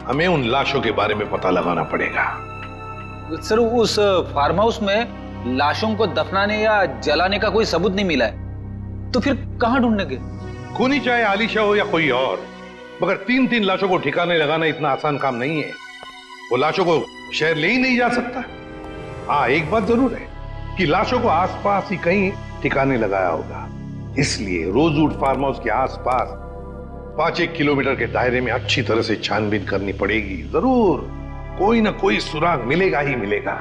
हमें उन लाशों के बारे में पता लगाना पड़ेगा। सर उस फार्म हाउस में लाशों को दफनाने या जलाने का कोई सबूत नहीं मिला है, तो फिर कहां ढूंढने गए? खूनी चाहे आलिशा हो या कोई और, मगर 3-3 लाशों को ठिकाने लगाना इतना आसान काम नहीं है। वो लाशों को शहर ले ही नहीं जा सकता। हाँ एक बात जरूर है कि लाशों को आसपास ही कहीं ठिकाने लगाया होगा, इसलिए रोजवुड फार्म हाउस के आसपास 5-1 किलोमीटर के दायरे में अच्छी तरह से छानबीन करनी पड़ेगी। जरूर कोई ना कोई सुराग मिलेगा ही मिलेगा।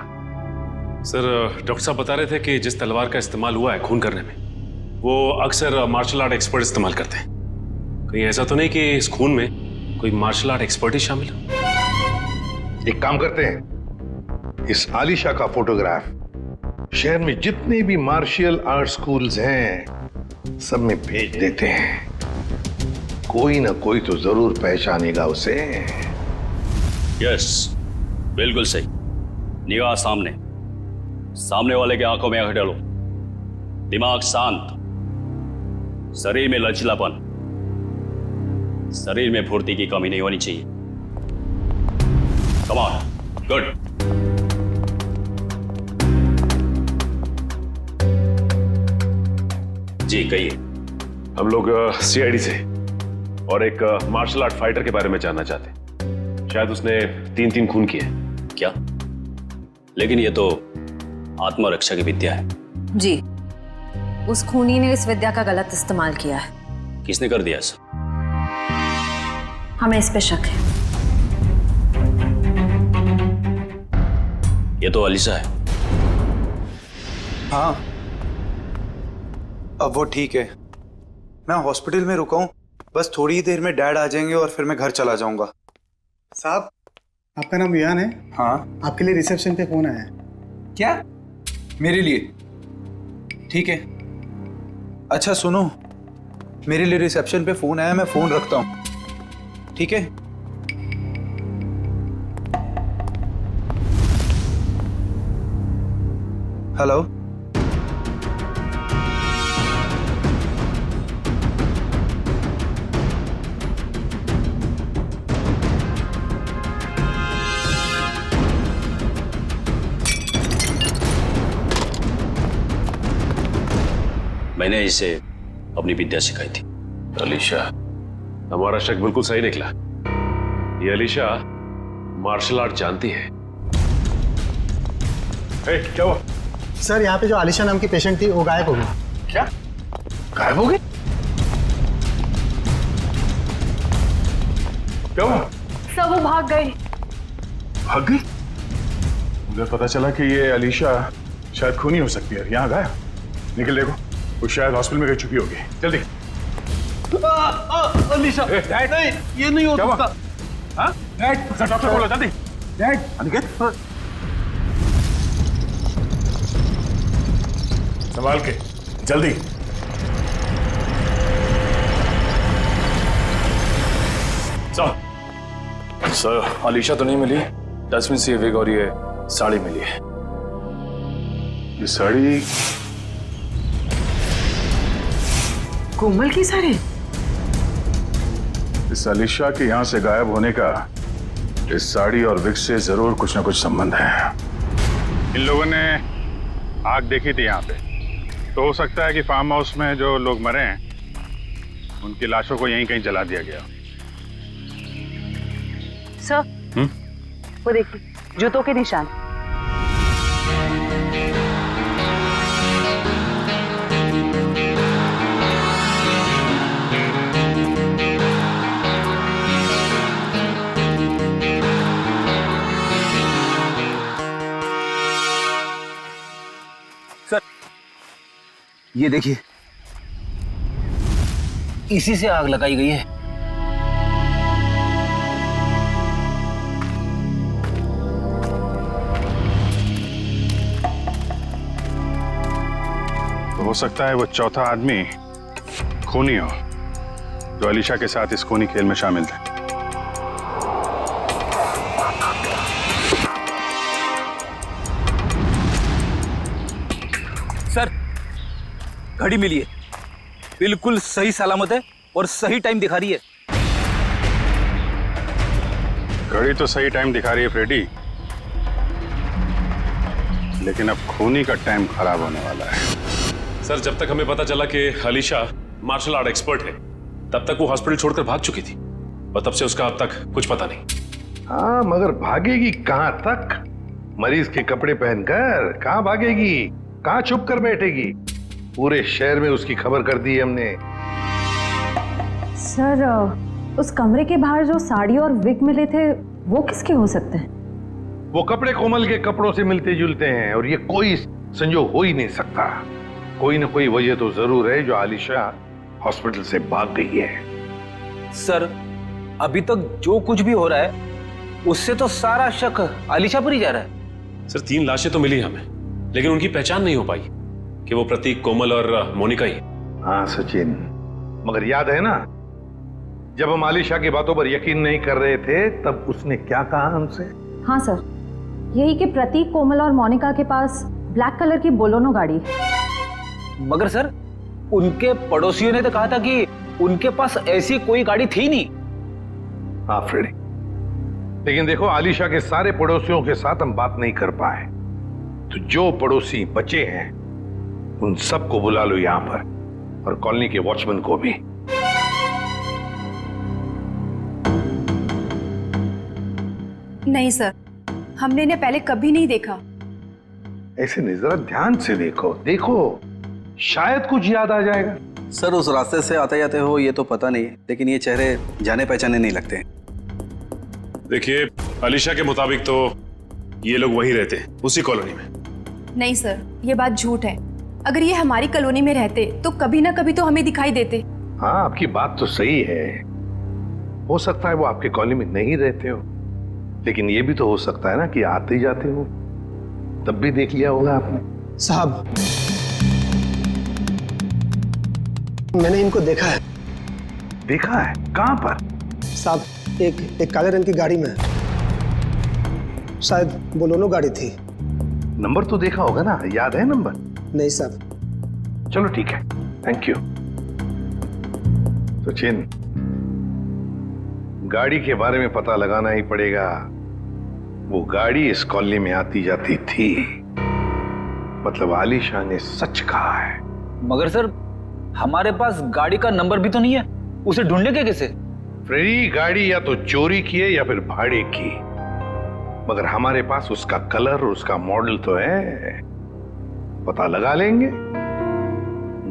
सर डॉक्टर साहब बता रहे थे कि जिस तलवार का इस्तेमाल हुआ है खून करने में, वो अक्सर मार्शल आर्ट एक्सपर्ट इस्तेमाल करते हैं। कहीं ऐसा तो नहीं कि इस खून में कोई मार्शल आर्ट एक्सपर्ट ही शामिल हो? एक काम करते हैं, इस आलिशा का फोटोग्राफ शहर में जितने भी मार्शल आर्ट स्कूल्स हैं सब में भेज देते हैं। कोई ना कोई तो जरूर पहचानेगा उसे। यस, बिल्कुल सही। निगाह सामने, सामने वाले के आंखों में आंख डालो, दिमाग शांत, शरीर में लचीलापन, शरीर में फुर्ती की कमी नहीं होनी चाहिए। Come on, good. जी कहिए। हम लोग सीआईडी से और एक मार्शल आर्ट फाइटर के बारे में जानना चाहते हैं। शायद उसने 3 खून किए। क्या? लेकिन ये तो आत्मरक्षा की विद्या है। जी, उस खूनी ने इस विद्या का गलत इस्तेमाल किया है। किसने कर दिया ऐसा? हमें इस पे शक है। ये तो अलीशा है। हाँ, अब वो ठीक है। मैं हॉस्पिटल में रुका हूँ, बस थोड़ी ही देर में डैड आ जाएंगे और फिर मैं घर चला जाऊंगा। साहब, आपका नाम वियान है? हाँ। आपके लिए रिसेप्शन पे फोन आया है। क्या? मेरे लिए? ठीक है। अच्छा सुनो, मेरे लिए रिसेप्शन पे फोन आया, मैं फोन रखता हूँ, ठीक है? हेलो, मैंने इसे अपनी विद्या सिखाई थी। अलीशा, हमारा शक बिल्कुल सही निकला। ये अलीशा मार्शल आर्ट जानती है। क्या हुआ? सर यहाँ पे जो आलिशा नाम की पेशेंट थी वो गायब हो गई। क्या? गायब हो गई? क्या हुआ? सब वो भाग गई। भाग गई? मुझे पता चला कि ये अलीशा शायद खूनी हो सकती है। यहाँ गायब। निकल देखो, वो शायद हॉस्पिटल में गई चुकी होगी। जल्दी। अलीशा, डैड नहीं, ये नहीं हो सकता। हाँ? डैड, डॉक्टर बोलो जल्दी। डैड, अनिकेत, संभाल के, जल्दी। सर अलीशा तो नहीं मिली, डस्टबिन से ये विग और ये साड़ी मिली है। ये साड़ी कोमल की साड़ी? इस अलीशा के यहां से गायब होने का इस साड़ी और विग से जरूर कुछ ना कुछ संबंध है। इन लोगों ने आग देखी थी यहाँ पे, तो हो सकता है कि फार्म हाउस में जो लोग मरे हैं उनकी लाशों को यहीं कहीं जला दिया गया। सर वो देखिए जूतों के निशान। सर ये देखिए, इसी से आग लगाई गई है। तो हो सकता है वो चौथा आदमी खूनी हो जो अलीशा के साथ इस खूनी खेल में शामिल थे। सर घड़ी मिली है, बिल्कुल सही सलामत है और सही टाइम दिखा रही है। घड़ी तो सही टाइम दिखा रही है फ्रेडी, लेकिन अब खूनी का टाइम खराब होने वाला है। सर जब तक हमें पता चला कि अलीशा मार्शल आर्ट एक्सपर्ट है, तब तक वो हॉस्पिटल छोड़कर भाग चुकी थी और तब से उसका अब तक कुछ पता नहीं। हाँ, मगर भागेगी कहां तक? मरीज के कपड़े पहनकर कहां भागेगी? कहां छुप कर बैठेगी? पूरे शहर में उसकी खबर कर दी है हमने। सर उस कमरे के बाहर जो साड़ी और विग मिले थे वो किसके हो सकते हैं? वो कपड़े कोमल के कपड़ों से मिलते जुलते हैं और ये कोई संजोग हो ही नहीं सकता। कोई ना कोई वजह तो जरूर है जो आलिशा हॉस्पिटल से भाग गई है। सर अभी तक जो कुछ भी हो रहा है उससे तो सारा शक आलिशा पर ही जा रहा है। सर 3 लाशें तो मिली हमें, लेकिन उनकी पहचान नहीं हो पाई कि वो प्रतीक, कोमल और मोनिका ही। हाँ सचिन, मगर याद है ना जब हम आलिशा की बातों पर यकीन नहीं कर रहे थे तब उसने क्या कहा हमसे? हाँ सर, यही कि प्रतीक, कोमल और मोनिका के पास ब्लैक कलर की बोलोनो गाड़ी है। मगर सर उनके पड़ोसियों ने तो कहा था कि उनके पास ऐसी कोई गाड़ी थी नहीं। हाँ फ्रेडी, लेकिन देखो आलिशा के सारे पड़ोसियों के साथ हम बात नहीं कर पाए, तो जो पड़ोसी बचे हैं उन सबको बुला लो यहां पर और कॉलोनी के वॉचमैन को भी। नहीं सर, हमने इन्हें पहले कभी नहीं देखा। ऐसे नहीं, जरा ध्यान से देखो, देखो शायद कुछ याद आ जाएगा। सर उस रास्ते से आते जाते हो ये तो पता नहीं, लेकिन ये चेहरे जाने पहचाने नहीं लगते। देखिए अलीशा के मुताबिक तो ये लोग वहीं रहते हैं, उसी कॉलोनी में। नहीं सर, ये बात झूठ है। अगर ये हमारी कॉलोनी में रहते तो कभी ना कभी तो हमें दिखाई देते। हाँ आपकी बात तो सही है, हो सकता है वो आपके कॉलोनी में नहीं रहते हो, लेकिन ये भी तो हो सकता है ना कि आते जाते हो, तब भी देख लिया होगा आपने। साहब मैंने इनको देखा है। देखा है? कहां पर? साहब एक काले रंग की गाड़ी में, शायद बोलोनो गाड़ी थी। नंबर तो देखा होगा ना, याद है नंबर? नहीं साहब। चलो ठीक है, थैंक यू। सचिन, गाड़ी के बारे में पता लगाना ही पड़ेगा। वो गाड़ी इस कॉलोनी में आती जाती थी, मतलब आलिशा ने सच कहा है। मगर सर हमारे पास गाड़ी का नंबर भी तो नहीं है, उसे ढूंढने के कैसे? फ्रेडी, गाड़ी या तो चोरी की है या फिर भाड़े की, मगर हमारे पास उसका कलर और उसका मॉडल तो है, पता लगा लेंगे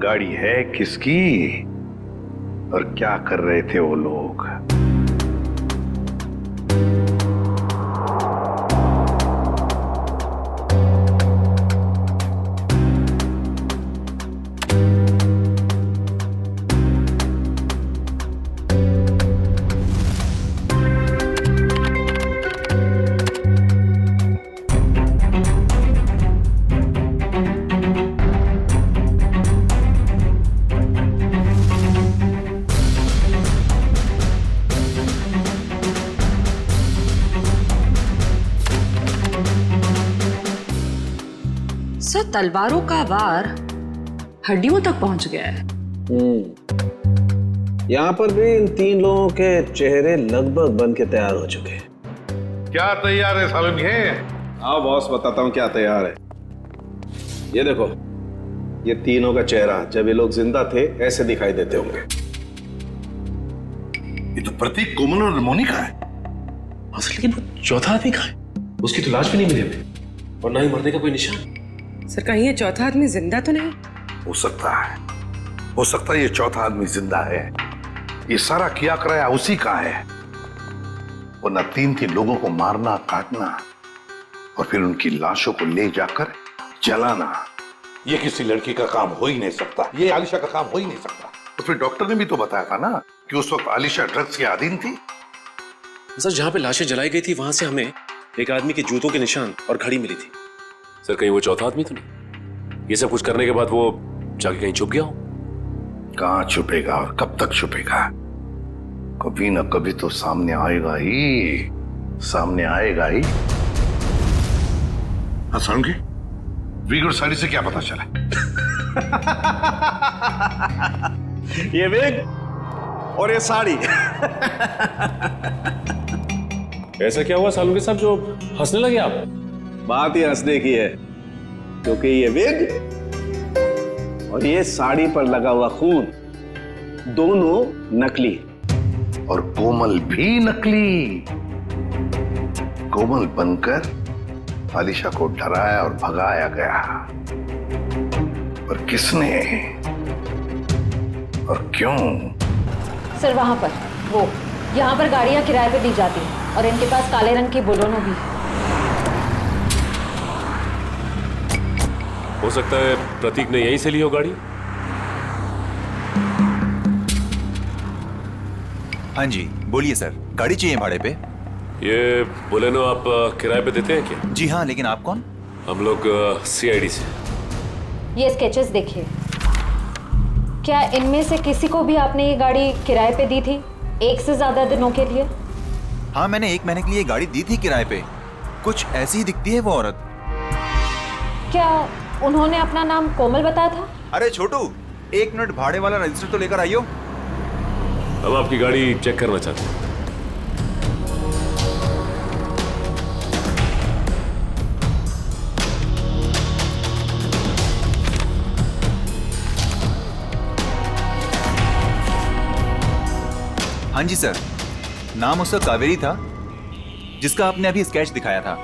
गाड़ी है किसकी और क्या कर रहे थे वो लोग। तलवारों का वार हड्डियों तक पहुंच गया है। यहाँ पर भी इन 3 लोगों के चेहरे लगभग बन के तैयार हो चुके हैं। क्या तैयार है सालन के? हाँ बॉस, बताता हूँ क्या तैयार है। ये देखो, ये तीनों का चेहरा जब ये लोग जिंदा थे ऐसे दिखाई देते होंगे। ये तो प्रतीक, कोमल और मोनिका है। लेकिन वो चौथा आदमी कहाँ है? उसकी तो लाश भी नहीं मिली हमें, और ना ही मरने का कोई निशान। सर कहीं ये चौथा आदमी जिंदा तो नहीं? हो सकता है ये चौथा आदमी जिंदा है। ये सारा किया कराया उसी का है। वरना 3 लोगों को मारना, काटना और फिर उनकी लाशों को ले जाकर जलाना, ये किसी लड़की का काम हो ही नहीं सकता। ये आलिशा का काम हो ही नहीं सकता। तो फिर डॉक्टर ने भी तो बताया था ना कि उस वक्त आलिशा ड्रग्स के अधीन थी। सर जहां पे लाशें जलाई गई थी वहां से हमें एक आदमी के जूतों के निशान और घड़ी मिली थी। सर कहीं वो चौथा आदमी तो नहीं? ये सब कुछ करने के बाद वो जाके कहीं छुप गया हो? कहां छुपेगा और कब तक छुपेगा? कभी ना कभी तो सामने आएगा ही, सामने आएगा ही। हाँ सारंगी, विग और साड़ी से क्या पता चला? ये विग और ये साड़ी। ऐसा क्या हुआ सालुंके साहब जो हंसने लगे आप? बात ही हंसने की है, क्योंकि ये विग और ये साड़ी पर लगा हुआ खून दोनों नकली, और कोमल भी नकली। कोमल बनकर आलिशा को डराया और भगाया गया। पर किसने और क्यों? सर वहां पर वो यहाँ पर गाड़ियां किराए पे दी जाती हैं और इनके पास काले रंग की बोलोनो भी है। हो सकता है प्रतीक ने यहीं से ली हो गाड़ी। हाँ जी बोलिए सर, गाड़ी चाहिए भाड़े पे? ये बोलेनो आप किराए पे देते हैं क्या? जी हाँ, लेकिन आप कौन? हम लोग CID से। ये स्केचेस देखिए, क्या इनमें से किसी को भी आपने ये गाड़ी किराए पे दी थी 1 से ज्यादा दिनों के लिए? हाँ, मैंने 1 महीने के लिए गाड़ी दी थी किराए पे। कुछ ऐसी ही दिखती है वो औरत। क्या उन्होंने अपना नाम कोमल बताया था? अरे छोटू, 1 मिनट, भाड़े वाला रजिस्टर तो लेकर आइयो। हम आपकी गाड़ी चेक करना चाहते हैं। हाँ जी सर, नाम उसका कावेरी था, जिसका आपने अभी स्केच दिखाया था।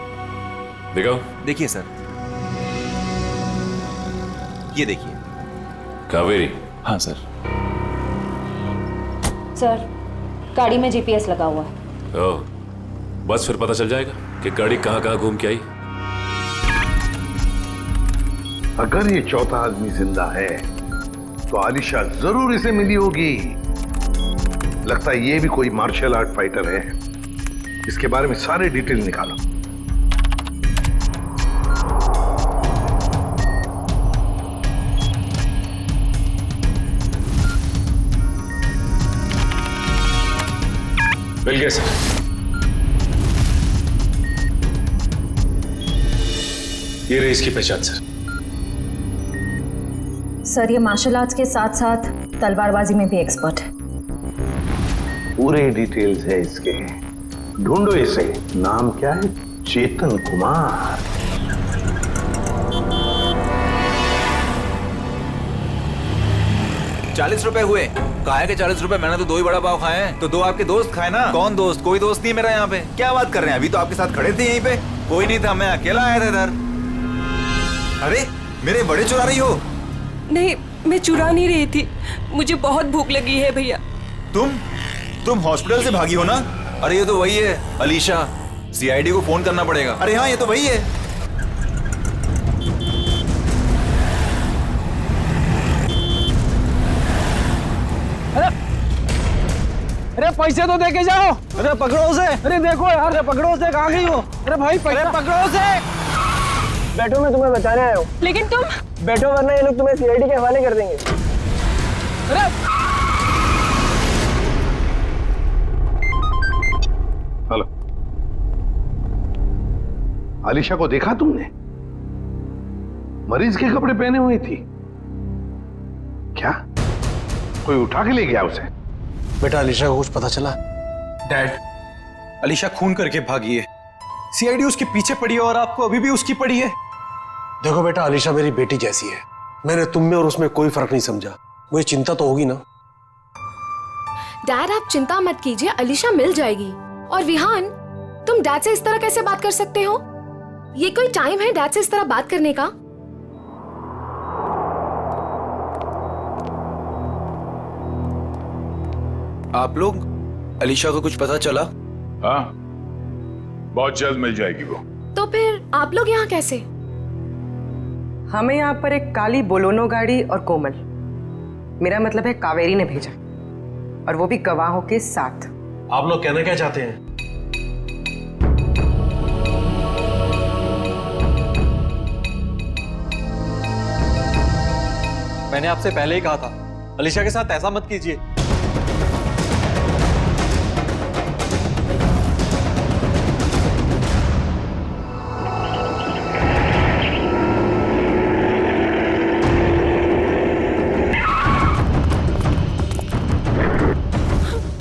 दिखाओ। देखिए सर, ये देखिए। कावेरी? हाँ सर। सर गाड़ी में GPS लगा हुआ है। ओह, बस फिर पता चल जाएगा कि गाड़ी कहाँ घूम के आई। अगर ये चौथा आदमी जिंदा है तो आलिशा जरूर इसे मिली होगी। लगता है ये भी कोई मार्शल आर्ट फाइटर है। इसके बारे में सारे डिटेल निकालो। मिल गया सर। ये रही इसकी पहचान सर। सर ये मार्शल आर्ट्स के साथ साथ तलवारबाजी में भी एक्सपर्ट है। पूरे डिटेल्स है इसके। ढूंढो इसे। नाम क्या है? चेतन कुमार। ₹40 हुए। काहे के ₹40? मैंने तो 2 ही बड़ा पाव खाए हैं। तो 2 आपके दोस्त खाए ना। कौन दोस्त? कोई दोस्त नहीं मेरा यहाँ पे। क्या बात कर रहे हैं? अभी तो आपके साथ खड़े थे यहीं पे। कोई नहीं था, मैं अकेला आया था इधर। अरे मेरे बड़े चुरा रही हो? नहीं, मैं चुरा नहीं रही थी, मुझे बहुत भूख लगी है भैया। तुम हॉस्पिटल से भागी हो ना? अरे ये तो वही है अलीशा। CID को फोन करना पड़ेगा। अरे हाँ, ये तो वही है। अरे पैसे तो देके जाओ। अरे पकड़ो उसे। अरे देखो यार, अरे पकड़ो उसे। कहाँ गई हो? अरे भाई पैसे पकड़ो उसे। बैठो, मैं तुम्हें बताने आया हूँ। लेकिन तुम बैठो, वरना ये लोग तुम्हें CID के हवाले कर देंगे। अरे हेलो, आलिशा को देखा तुमने? मरीज के कपड़े पहने हुई थी? क्या कोई उठा के ले गया उसे? बेटा अलीशा को कुछ पता चला? डैड, अलीशा खून करके भागी है। सीआईडी उसके पीछे पड़ी है और आपको अभी भी उसकी पड़ी है। देखो बेटा, अलीशा मेरी बेटी जैसी है। मैंने तुम में और उसमें कोई फर्क नहीं समझा। मुझे चिंता तो होगी ना। डैड आप चिंता मत कीजिए, अलीशा मिल जाएगी। और विहान, तुम डैड से इस तरह कैसे बात कर सकते हो? ये कोई टाइम है डैड से इस तरह बात करने का? आप लोग, अलीशा को कुछ पता चला? हाँ, बहुत जल्द मिल जाएगी वो। तो फिर आप लोग यहाँ कैसे? हमें यहाँ पर एक काली बोलोनो गाड़ी और कोमल, मेरा मतलब है कावेरी ने भेजा, और वो भी गवाहों के साथ। आप लोग कहना क्या चाहते हैं? मैंने आपसे पहले ही कहा था, अलीशा के साथ ऐसा मत कीजिए।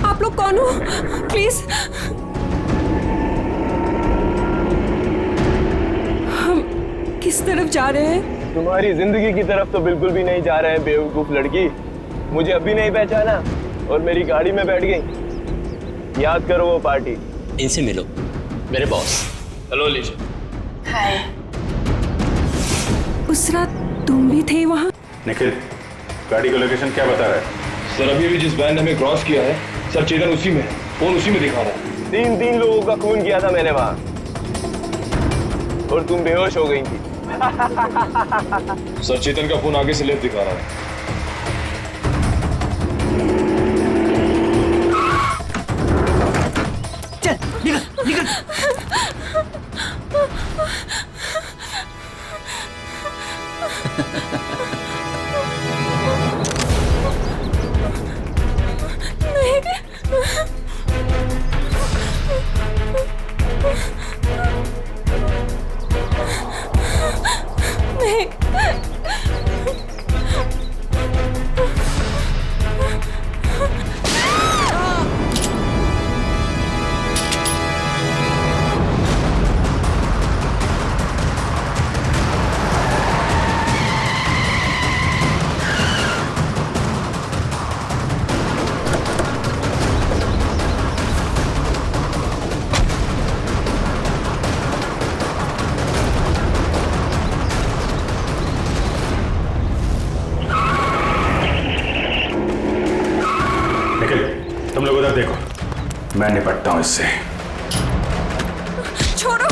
आप लोग कौन हो? प्लीज। हम किस तरफ जा रहे हैं? तुम्हारी जिंदगी की तरफ तो बिल्कुल भी नहीं जा रहे हैं बेवकूफ लड़की। मुझे अभी नहीं पहचाना और मेरी गाड़ी में बैठ गई। याद करो वो पार्टी। इनसे मिलो, मेरे बॉस। हेलो अलीशा। हाय। उस रात तुम भी थे वहाँ? निखिल, गाड़ी का लोकेशन क्या बता रहा है? सर अभी भी जिस बैंड हमें क्रॉस किया है, सर चेतन उसी में, फोन उसी में दिखा रहा है। तीन लोगों का खून किया था मैंने वहाँ, और तुम बेहोश हो गई थी। सर चेतन का फोन आगे से लेफ्ट दिखा रहा है। चल निकल निकल। तुम लोग उधर देखो, मैं निपटता हूं इससे। छोड़ो।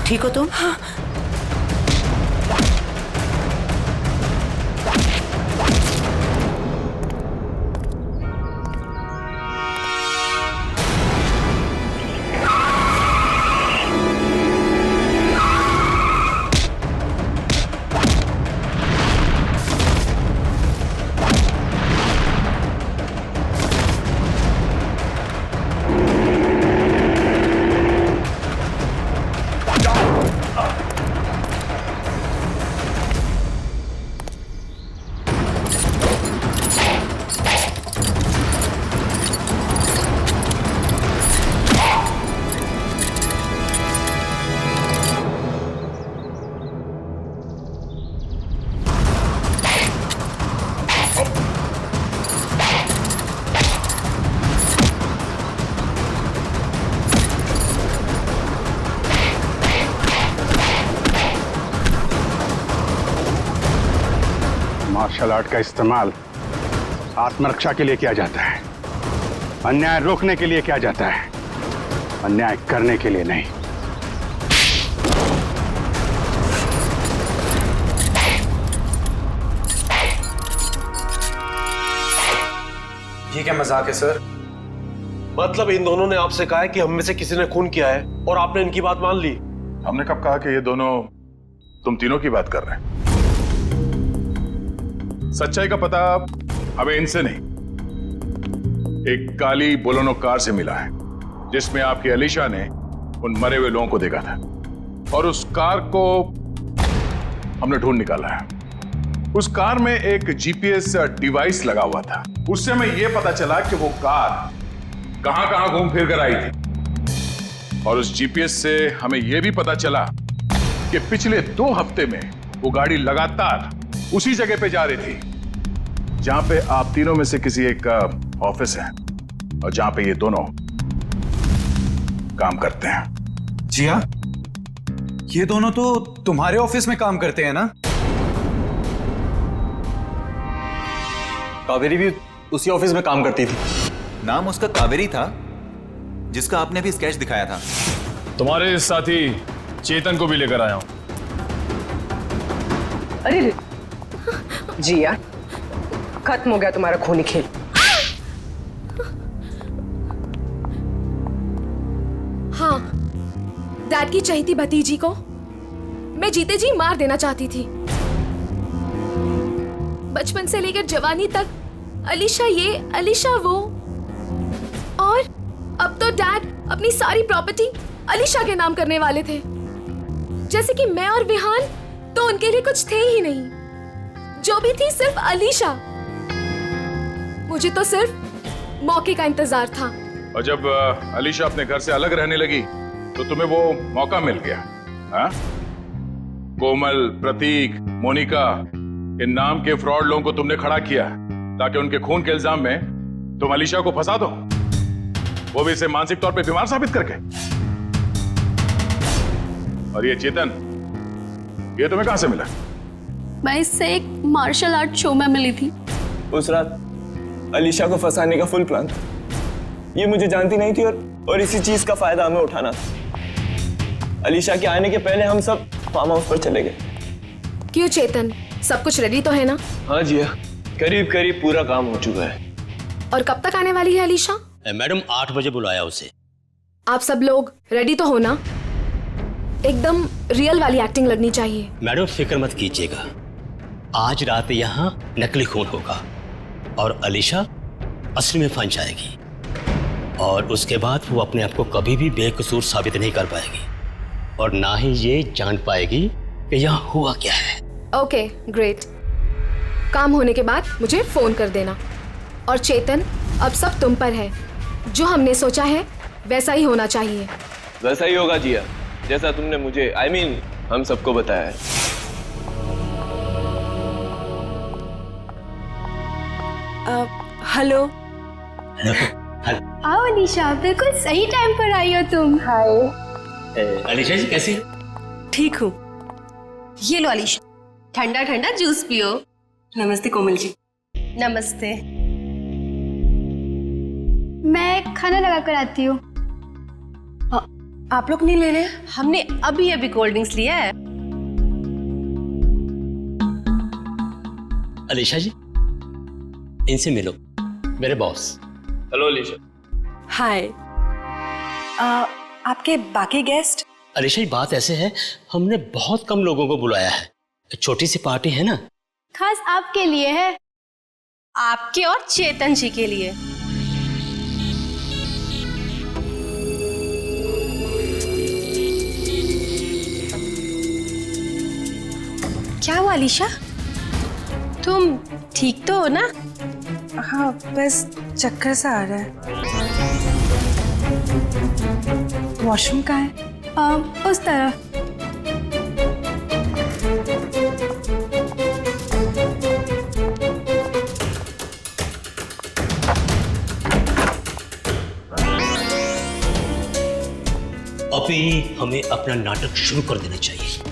ठीक हो तुम? मार्शल आर्ट का इस्तेमाल आत्मरक्षा के लिए किया जाता है, अन्याय रोकने के लिए किया जाता है, अन्याय करने के लिए नहीं। ये क्या मजाक है सर? मतलब इन दोनों ने आपसे कहा है कि हम में से किसी ने खून किया है और आपने इनकी बात मान ली? हमने कब कहा कि ये दोनों तुम तीनों की बात कर रहे हैं? सच्चाई का पता हमें इनसे नहीं, एक काली बोलेरो कार से मिला है जिसमें आपकी अलीशा ने उन मरे हुए लोगों को देखा था, और उस कार को हमने ढूंढ निकाला है। उस कार में एक जीपीएस डिवाइस लगा हुआ था। उससे हमें यह पता चला कि वो कार कहां कहां घूम फिर कर आई थी, और उस जीपीएस से हमें यह भी पता चला कि पिछले 2 हफ्ते में वो गाड़ी लगातार उसी जगह पे जा रही थी जहां पे आप तीनों में से किसी एक का ऑफिस है और जहां पे ये दोनों काम करते हैं। जी हाँ, ये दोनों तो तुम्हारे ऑफिस में काम करते हैं ना? कावेरी भी उसी ऑफिस में काम करती थी। नाम उसका कावेरी था, जिसका आपने भी स्केच दिखाया था। तुम्हारे साथी चेतन को भी लेकर आया हूं। अरे जी यार, खत्म हो गया तुम्हारा खूनी खेल। हाँ, डैड की चहेती भतीजी को मैं जीते जी मार देना चाहती थी। बचपन से लेकर जवानी तक अलीशा ये, अलीशा वो, और अब तो डैड अपनी सारी प्रॉपर्टी अलीशा के नाम करने वाले थे। जैसे कि मैं और विहान तो उनके लिए कुछ थे ही नहीं, जो भी थी सिर्फ अलीशा। मुझे तो सिर्फ मौके का इंतजार था। और जब अलीशा अपने घर से अलग रहने लगी तो तुम्हें वो मौका मिल गया। हाँ? कोमल, प्रतीक, मोनिका, इन नाम के फ्रॉड लोगों को तुमने खड़ा किया ताकि उनके खून के इल्जाम में तुम अलीशा को फंसा दो, वो भी इसे मानसिक तौर पे बीमार साबित करके। और ये चेतन, ये तुम्हें कहां से मिला? मैं इससे एक मार्शल आर्ट शो में मिली थी। उस रात अलीशा को फंसाने का फुल प्लान था। ये मुझे जानती नहीं थी और इसी चीज का फायदा हमें उठाना था। अलीशा के आने के पहले हम सब फार्म हाउस पर चले गए। क्यों चेतन, सब कुछ रेडी तो है ना? हाँ जी, करीब करीब पूरा काम हो चुका है। और कब तक आने वाली है अलीशा? मैडम 8 बजे बुलाया उसे। आप सब लोग रेडी तो हो ना? एकदम रियल वाली एक्टिंग लगनी चाहिए। मैडम फिक्र मत कीजिएगा, आज रात यहाँ नकली खून होगा और अलीशा असली में फंस जाएगी, और उसके बाद वो अपने आप को कभी भी बेकसूर साबित नहीं कर पाएगी, और ना ही ये जान पाएगी कि यहाँ हुआ क्या है। Okay, great. काम होने के बाद मुझे फोन कर देना। और चेतन, अब सब तुम पर है। जो हमने सोचा है वैसा ही होना चाहिए। वैसा ही होगा जिया, जैसा तुमने मुझे हम सबको बताया है। हेलो। आओ अलीशा, बिल्कुल सही टाइम पर आई हो तुम। हाय अलीशा जी कैसी? ठीक हूँ। ये लो अलीशा, ठंडा ठंडा जूस पियो। नमस्ते कोमल जी। नमस्ते। मैं खाना लगा कर आती हूँ। आप लोग नहीं ले रहे? हमने अभी अभी कोल्ड ड्रिंक्स लिया है। अलीशा जी, इनसे मिलो, मेरे बॉस। हेलो अलीशा। हाय। आपके बाकी गेस्ट? अलीशा जी, बात ऐसे है, हमने बहुत कम लोगों को बुलाया है, छोटी सी पार्टी है ना। खास आपके लिए है, आपके और चेतन जी के लिए। क्या हुआ अलीशा? तुम ठीक तो हो ना? हाँ, बस चक्कर सा आ रहा है। वॉशरूम कहाँ है? उस तरफ। अभी हमें अपना नाटक शुरू कर देना चाहिए।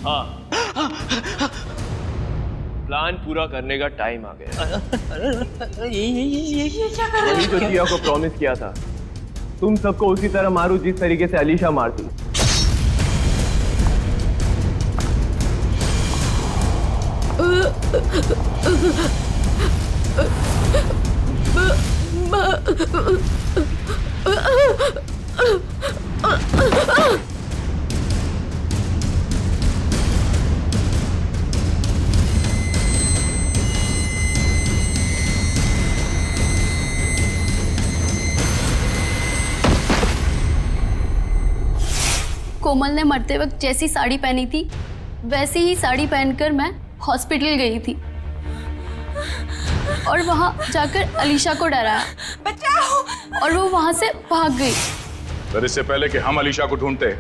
हाँ, प्लान पूरा करने का टाइम आ गया। वही तो जिया को प्रॉमिस किया था, तुम सबको उसी तरह मारूं जिस तरीके से अलीशा मारती। कोमल ने मरते वक्त जैसी साड़ी पहनी थी वैसी ही साड़ी पहनकर मैं हॉस्पिटल गई थी और वहां जाकर अलीशा को डराया, बचाओ, और वो वहां से भाग गई। पर इससे पहले कि हम अलीशा को ढूंढते,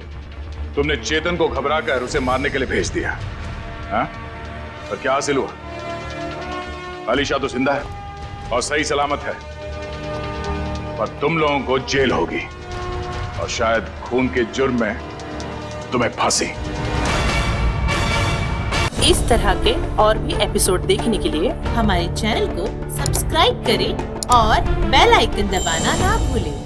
तुमने चेतन को घबराकर उसे मारने के लिए भेज दिया। हाँ? और क्या हासिल हुआ? अलीशा तो जिंदा है और सही सलामत है, पर तुम लोगों को जेल होगी और शायद खून के जुर्म में तुम्हें फांसी। इस तरह के और भी एपिसोड देखने के लिए हमारे चैनल को सब्सक्राइब करें और बेल आइकन दबाना ना भूलें।